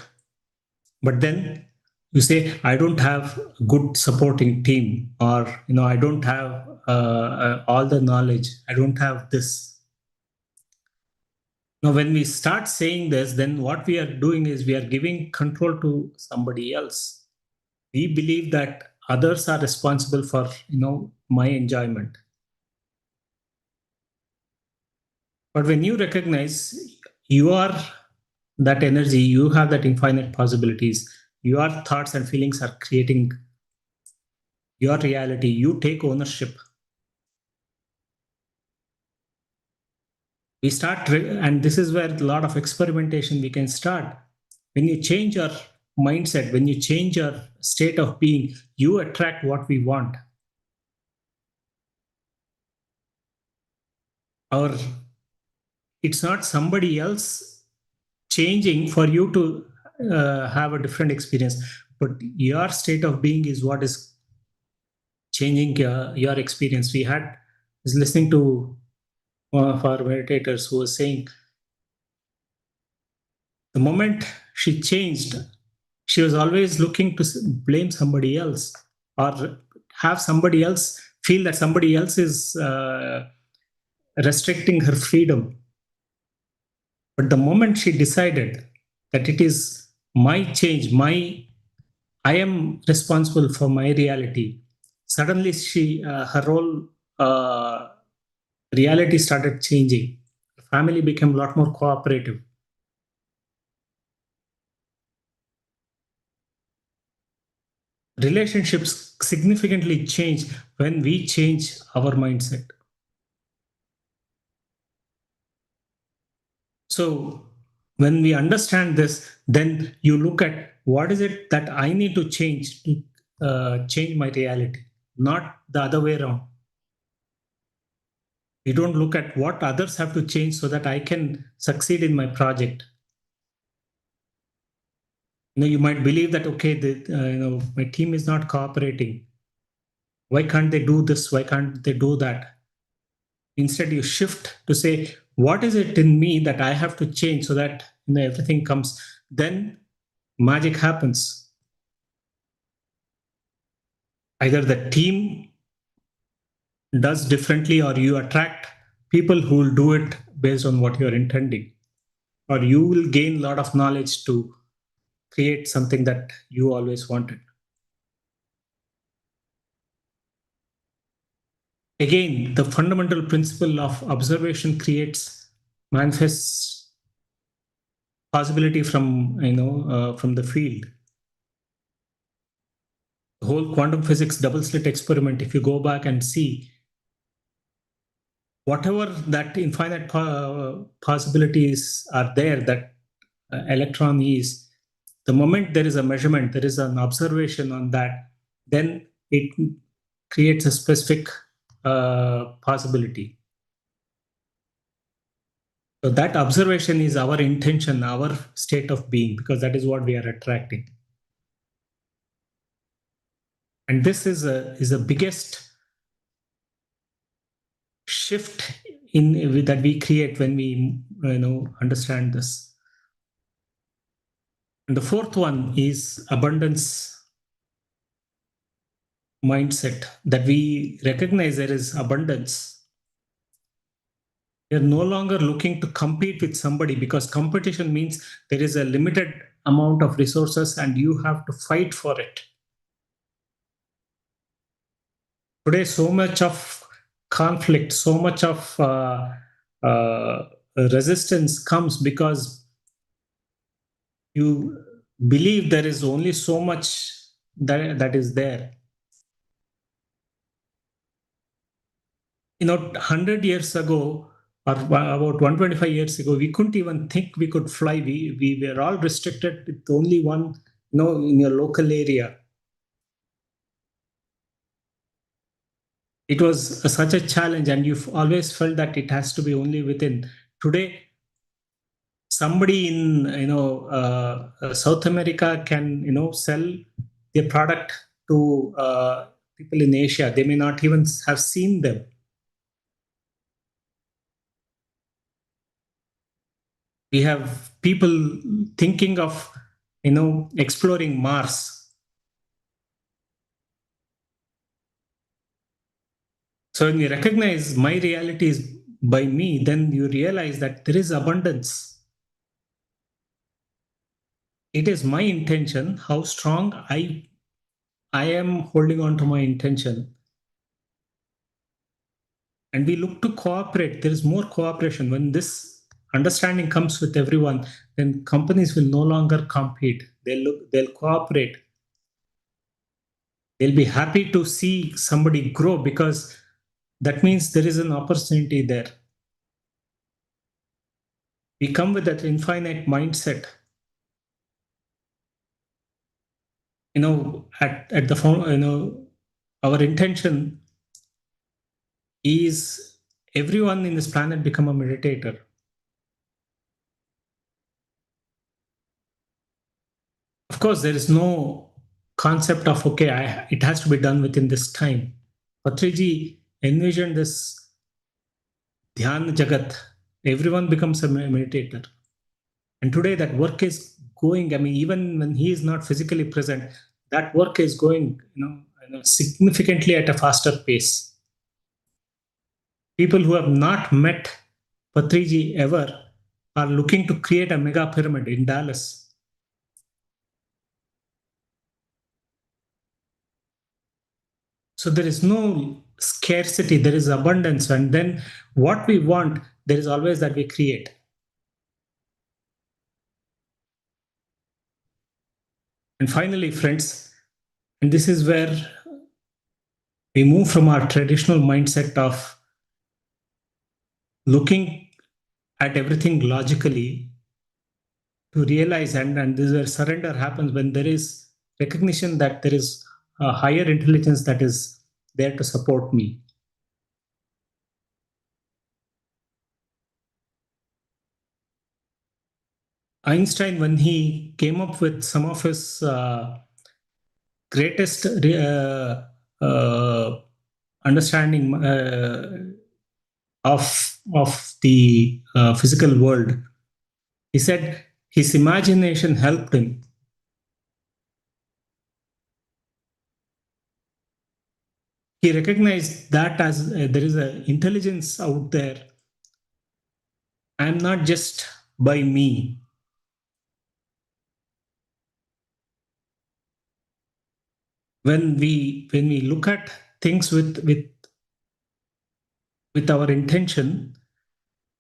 but then you say, I don't have a good supporting team, or I don't have all the knowledge, I don't have this. Now, when we start saying this, then what we are doing is we are giving control to somebody else. We believe that others are responsible for my enjoyment. But when you recognize you are that energy, you have that infinite possibilities, your thoughts and feelings are creating your reality, you take ownership. We start, and this is where a lot of experimentation we can start. When you change your mindset, when you change your state of being, you attract what we want. Or it's not somebody else changing for you to have a different experience, but your state of being is what is changing your experience. Was listening to one of our meditators who was saying, the moment she changed, she was always looking to blame somebody else, or have somebody else feel that somebody else is restricting her freedom. But the moment she decided that it is my change, I am responsible for my reality, suddenly her whole reality started changing. The family became a lot more cooperative. Relationships significantly change when we change our mindset. So when we understand this, then you look at what is it that I need to change change my reality, not the other way around. You don't look at what others have to change so that I can succeed in my project. You might believe that, okay, my team is not cooperating. Why can't they do this? Why can't they do that? Instead, you shift to say, what is it in me that I have to change so that everything comes? Then magic happens. Either the team does differently, or you attract people who will do it based on what you're intending, or you will gain a lot of knowledge to create something that you always wanted. Again, the fundamental principle of observation creates manifests possibility from the field. The whole quantum physics double slit experiment, if you go back and see, whatever that infinite possibilities are there, that electron is, the moment there is a measurement, there is an observation on that, then it creates a specific possibility. So that observation is our intention, our state of being, because that is what we are attracting. And this is a biggest shift that we create when we understand this. And the fourth one is abundance mindset, that we recognize there is abundance. You're no longer looking to compete with somebody, because competition means there is a limited amount of resources and you have to fight for it. Today, so much of conflict, so much of resistance comes because you believe there is only so much that is there. 100 years ago, or about 125 years ago, we couldn't even think we could fly. We were all restricted with only one, in your local area. It was such a challenge, and you've always felt that it has to be only within. Today, somebody in South America can sell their product to people in Asia. They may not even have seen them. We have people thinking of exploring Mars. So when you recognize my reality is by me, then you realize that there is abundance. It is my intention, how strong I am holding on to my intention. And we look to cooperate. There is more cooperation. When this understanding comes with everyone, then companies will no longer compete. They'll cooperate. They'll be happy to see somebody grow, because that means there is an opportunity there. We come with that infinite mindset. At the phone, our intention is everyone in this planet become a meditator. Of course, there is no concept of, okay, it has to be done within this time. Patriji envisioned this Dhyan Jagat. Everyone becomes a meditator. And today that work is going, even when he is not physically present, that work is going significantly at a faster pace. People who have not met Patriji ever are looking to create a mega pyramid in Dallas. So there is no scarcity, there is abundance. And then what we want, there is always that we create. And finally, friends, and this is where we move from our traditional mindset of looking at everything logically to realize, and this is where surrender happens, when there is recognition that there is a higher intelligence that is there to support me. Einstein, when he came up with some of his greatest understanding of the physical world, he said his imagination helped him. He recognized that as there is an intelligence out there. I am not just by me. When we look at things with our intention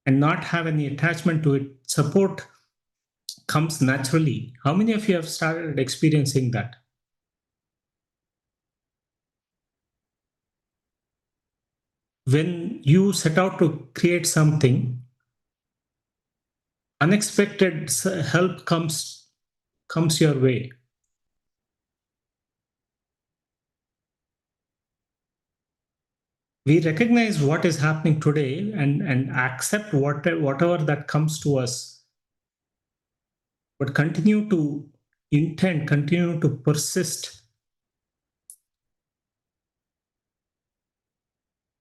and not have any attachment to it, support comes naturally. How many of you have started experiencing that? When you set out to create something, unexpected help comes your way. We recognize what is happening today and accept whatever that comes to us, but continue to intend, continue to persist.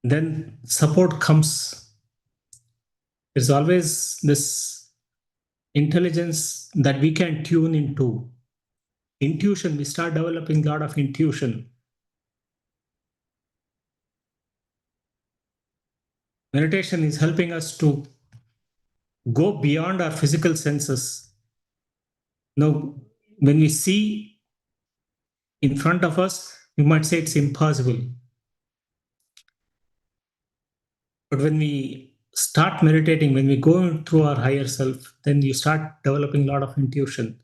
Then support comes. There's always this intelligence that we can tune into. Intuition, we start developing a lot of intuition. 。 . 。 . 。 . 。 . 。 . 。 . . . 。 . 。 . . 。 . . . 。 . . 。 . . . 。 . . . 。 . 。 . 。 . . . . 。 . . . . . . 。 . Meditation is helping us to go beyond our physical senses. Now, when we see in front of us, you might say it's impossible. But when we start meditating, when we go through our higher self, then you start developing a lot of intuition.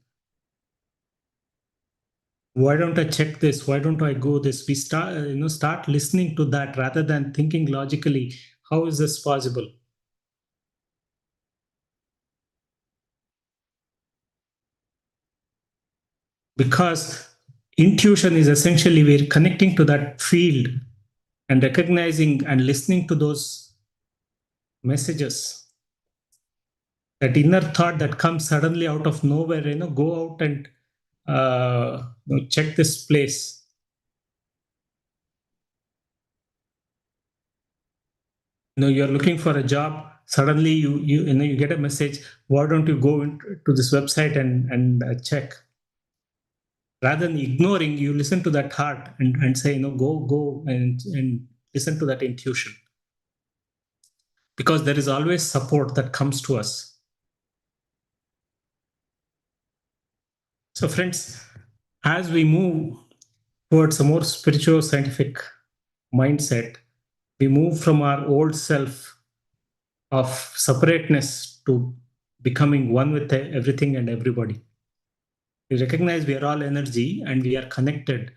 Why don't I check this? Why don't I go this? We start listening to that rather than thinking logically, how is this possible? Because intuition is essentially we're connecting to that field and recognizing and listening to those messages. That inner thought that comes suddenly out of nowhere, go out and check this place. You're looking for a job. Suddenly, you get a message. Why don't you go to this website and check? Rather than ignoring, you listen to that heart and say, go and listen to that intuition. Because there is always support that comes to us. So, friends, as we move towards a more spiritual, scientific mindset, we move from our old self of separateness to becoming one with everything and everybody. We recognize we are all energy and we are connected.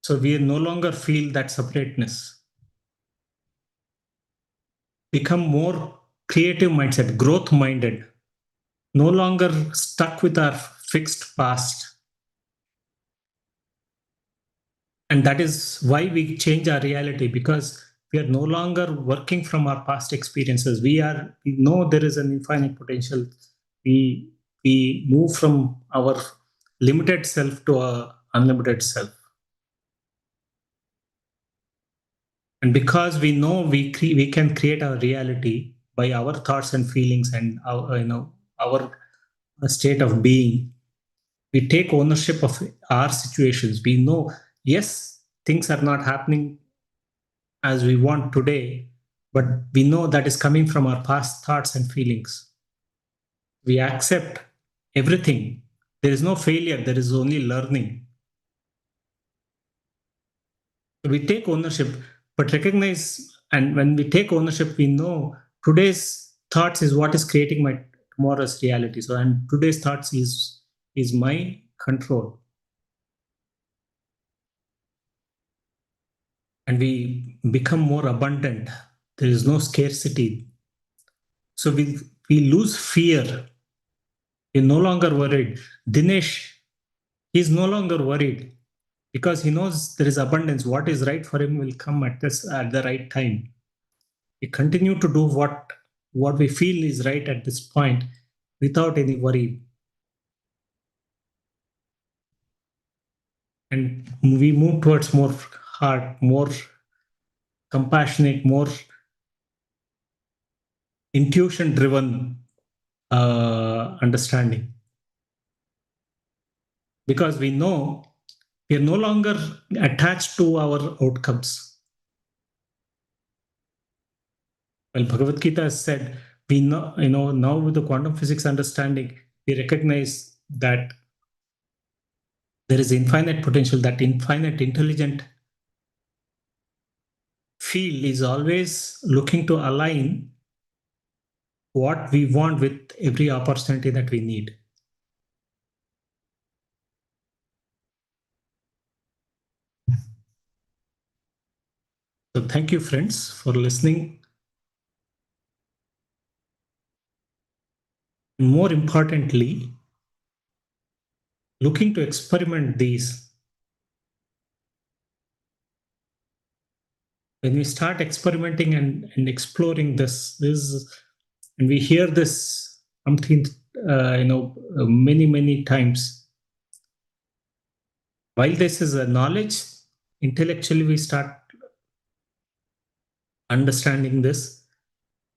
So we no longer feel that separateness. Become more creative mindset, growth minded, no longer stuck with our fixed past. And that is why we change our reality, because we are no longer working from our past experiences. We know there is an infinite potential. We move from our limited self to a unlimited self. And because we know we can create our reality by our thoughts and feelings and our state of being, we take ownership of our situations. We know, yes, things are not happening as we want today, but we know that is coming from our past thoughts and feelings. We accept everything. There is no failure, there is only learning. We take ownership, but recognize, and when we take ownership, we know today's thoughts is what is creating my tomorrow's reality. So, and today's thoughts is my control. And we become more abundant. There is no scarcity. So we lose fear. We're no longer worried. Dinesh, he's no longer worried because he knows there is abundance. What is right for him will come at the right time. We continue to do what we feel is right at this point without any worry. And we move towards more heart, more compassionate, more intuition driven understanding. Because we know we are no longer attached to our outcomes. Well, Bhagavad Gita has said, we know, now with the quantum physics understanding, we recognize that there is infinite potential, that infinite intelligent field is always looking to align what we want with every opportunity that we need. So thank you, friends, for listening. More importantly, looking to experiment these. When we start experimenting and exploring this, and we hear this many times. While this is a knowledge, intellectually we start understanding this.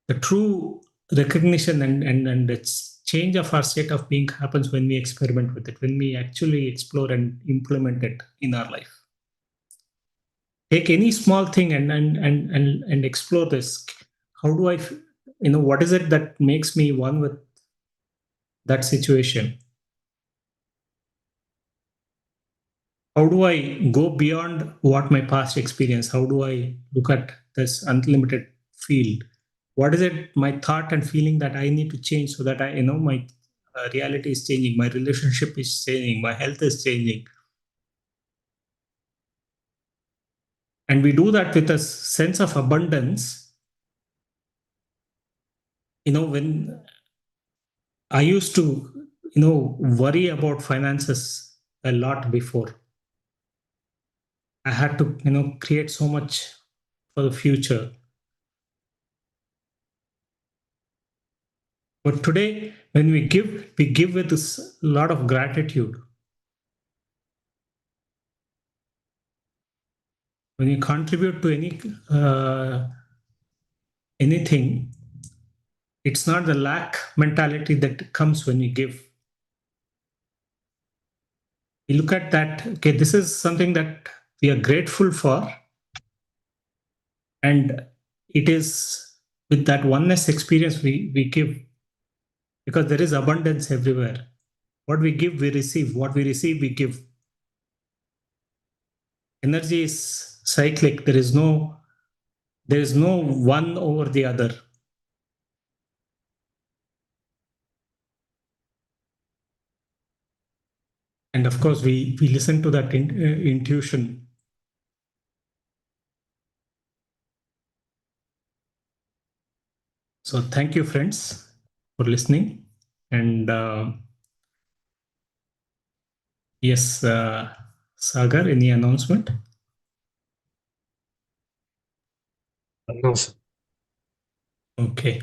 The true recognition and its change of our state of being happens when we experiment with it, when we actually explore and implement it in our life. take any small thing and explore this. How do I, what is it that makes me one with that situation? How do I go beyond what my past experience? How do I look at this unlimited field? What is it, my thought and feeling that I need to change so that my reality is changing, my relationship is changing, my health is changing. And we do that with a sense of abundance. When I used to, worry about finances a lot before. I had to, create so much for the future. But today, when we give with this lot of gratitude. When you contribute to anything, it's not the lack mentality that comes when you give. You look at that, okay, this is something that we are grateful for. And it is with that oneness experience we give, because there is abundance everywhere. What we give, we receive. What we receive, we give. Energy is cyclic. There is no one over the other. And of course, we listen to that intuition. So thank you, friends, for listening. And yes, Sagar, any announcement? No, sir. Okay.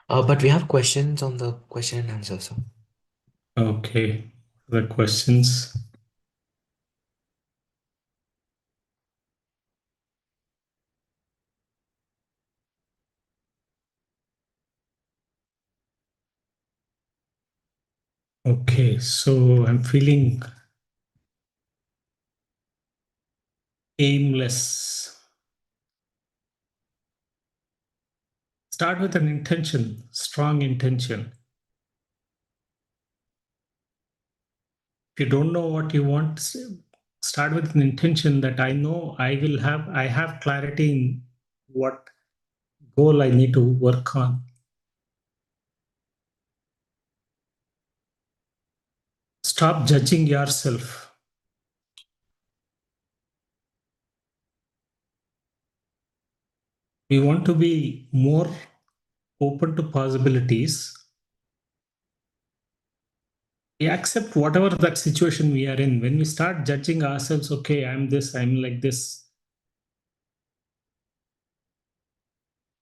But we have questions on the question and answer, sir. Okay. The questions. Okay, so I'm feeling aimless. Start with an intention, strong intention. If you don't know what you want, start with an intention that I know I have clarity in what goal I need to work on. Stop judging yourself. We want to be more open to possibilities. We accept whatever that situation we are in. When we start judging ourselves, okay, I'm this, I'm like this.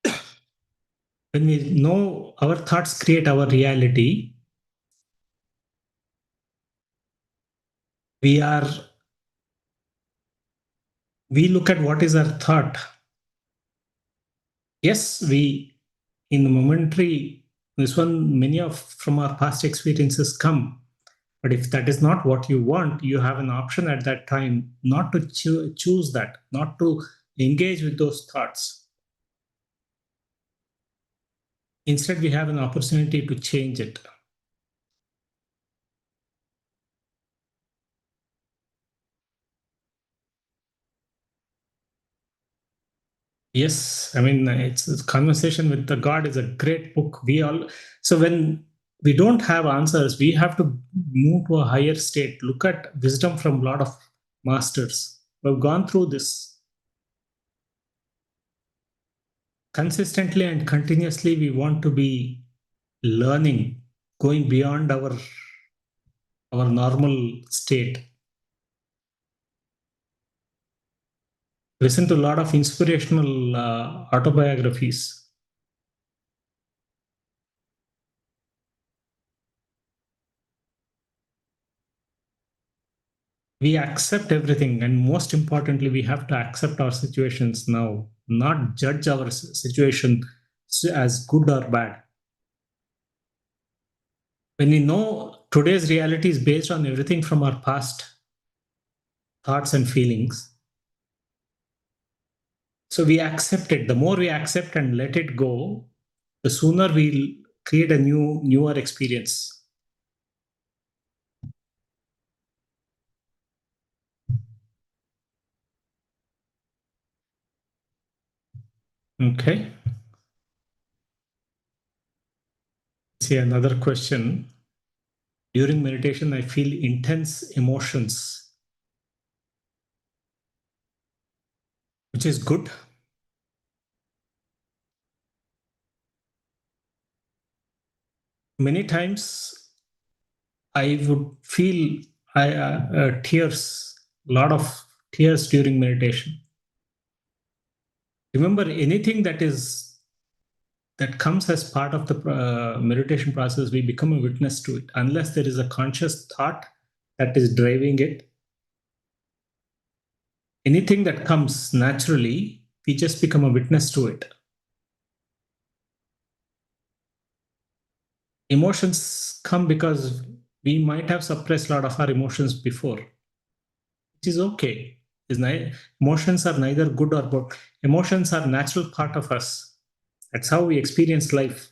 When we know our thoughts create our reality, we look at what is our thought. Yes, we, in the momentary, many from our past experiences come. But if that is not what you want, you have an option at that time not to choose that, not to engage with those thoughts. Instead, we have an opportunity to change it. Yes, I mean, it's Conversation with the God is a great book. So when we don't have answers, we have to move to a higher state. Look at wisdom from a lot of masters who have gone through this. Consistently and continuously, we want to be learning, going beyond our normal state. Listen to a lot of inspirational autobiographies. We accept everything, and most importantly, we have to accept our situations now, not judge our situation as good or bad. When we know today's reality is based on everything from our past thoughts and feelings, So we accept it. The more we accept and let it go, the sooner we'll create a newer experience. Okay. See another question. During meditation, I feel intense emotions, which is good. Many times I would feel tears, a lot of tears during meditation. Remember, anything that comes as part of the meditation process, we become a witness to it. Unless there is a conscious thought that is driving it, anything that comes naturally, we just become a witness to it. Emotions come because we might have suppressed a lot of our emotions before, which is okay. Emotions are neither good or bad. Emotions are natural part of us. That's how we experience life.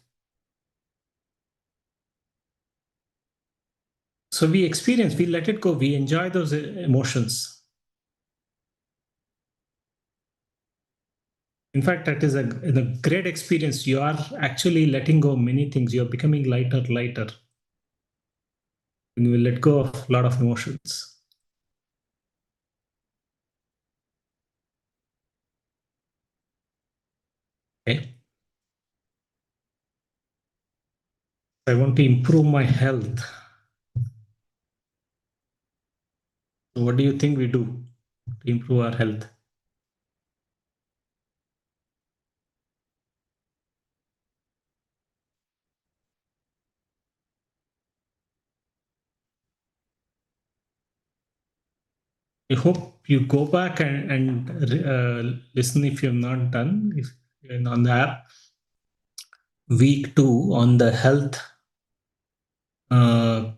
So we let it go, we enjoy those emotions. In fact, that is a great experience. You are actually letting go of many things. You are becoming lighter. When you let go of a lot of emotions. Okay. I want to improve my health. So what do you think we do to improve our health? I hope you go back and listen if you've not done. If you're on the app, week 2 on the health. How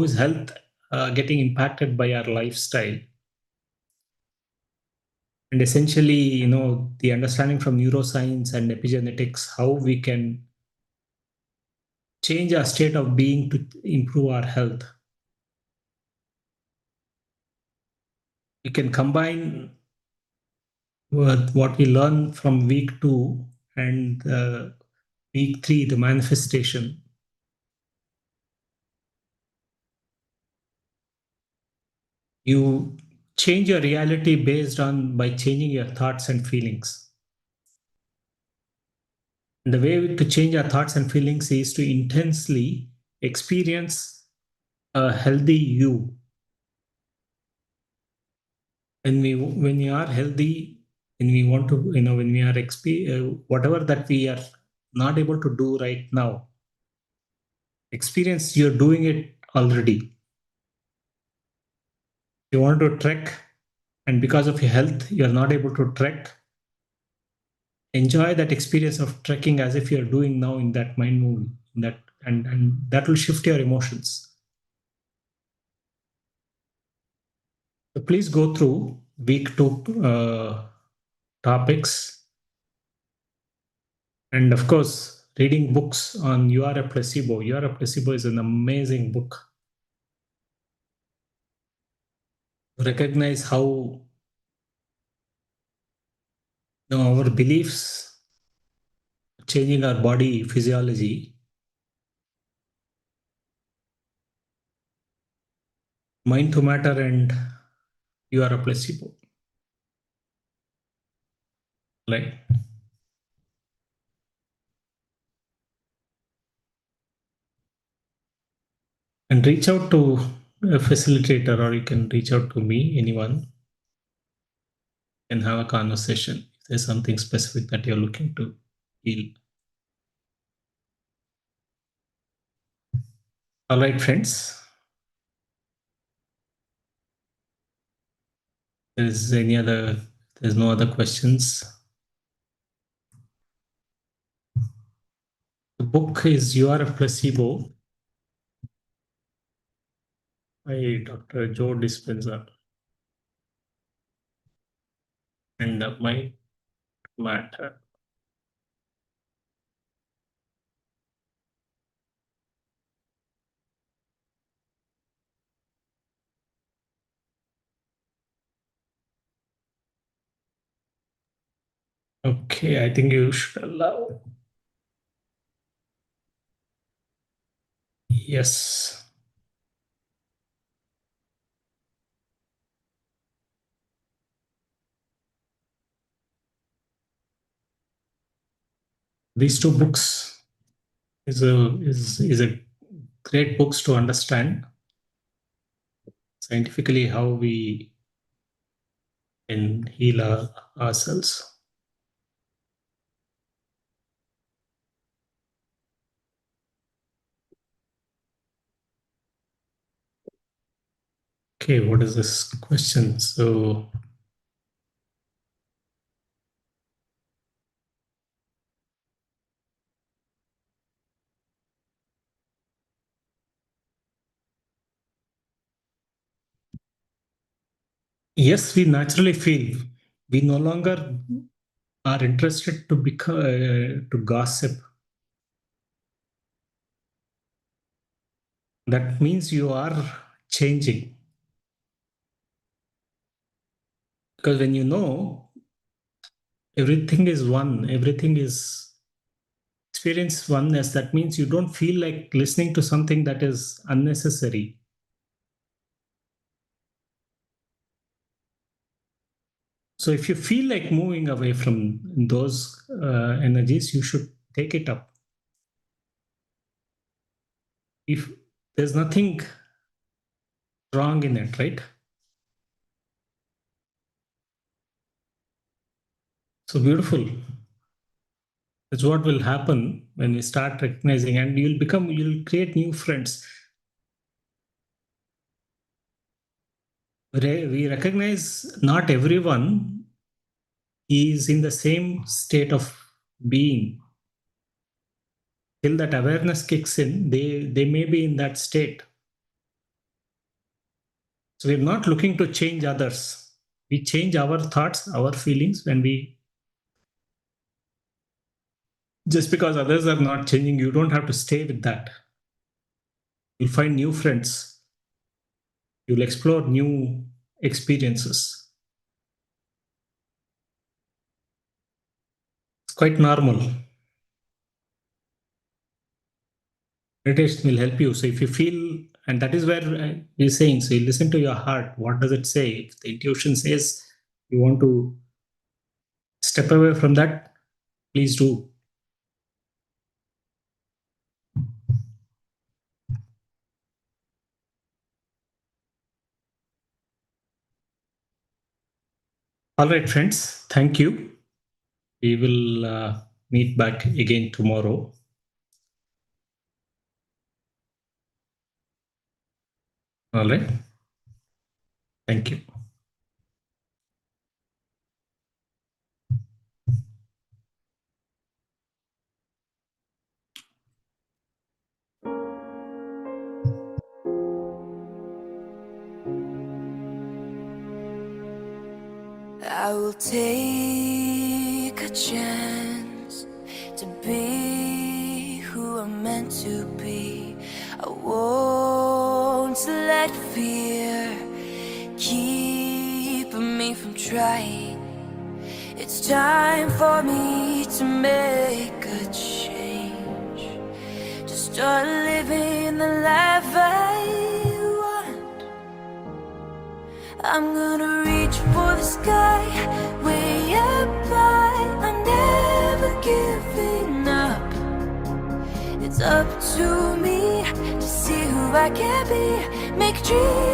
is health getting impacted by our lifestyle? And essentially, the understanding from neuroscience and epigenetics, how we can change our state of being to improve our health. We can combine with what we learn from week 2 and week 3, the manifestation. You change your reality by changing your thoughts and feelings. And the way to change our thoughts and feelings is to intensely experience a healthy you. When we are healthy, when we want to, when we are whatever that we are not able to do right now, experience you're doing it already. You want to trek, and because of your health, you're not able to trek. Enjoy that experience of trekking as if you're doing now in that mind movie. And that will shift your emotions. So please go through week 2 topics. And of course, reading books on You Are a Placebo. You Are a Placebo is an amazing book. Recognize how our beliefs changing our body physiology. Mind to Matter and You Are a Placebo. Right? And reach out to a facilitator, or you can reach out to me, anyone, and have a conversation. If there's something specific that you're looking to heal. All right, friends. There's no other questions. The book is You Are a Placebo. Hi, Dr. Joe Dispenza. And my matter. Okay, I think you should allow. Yes. These two books is a great books to understand scientifically how we can heal ourselves. Okay, what is this question? So yes, we naturally feel we no longer are interested to become to gossip. That means you are changing. Because when you know everything is one, everything is experience oneness, that means you don't feel like listening to something that is unnecessary. So if you feel like moving away from those energies, you should take it up. If there's nothing wrong in it, right? So beautiful. That's what will happen when we start recognizing, and you'll create new friends. We recognize not everyone is in the same state of being. Till that awareness kicks in, they may be in that state. So we're not looking to change others. We change our thoughts, our feelings when we. Just because others are not changing, you don't have to stay with that. You'll find new friends. You'll explore new experiences. It's quite normal. Meditation will help you. So if you feel, and that is where we're saying, so you listen to your heart. What does it say? If the intuition says you want to step away from that, please do. All right, friends. Thank you. We will meet back again tomorrow. All right. Thank you. I will take a chance to be who I'm meant to be. I won't let fear keep me from trying. It's time for me to make a change, to start living the life I want. I'm gonna reach for the sky, way up high. I'm never giving up. It's up to me to see who I can be, make dreams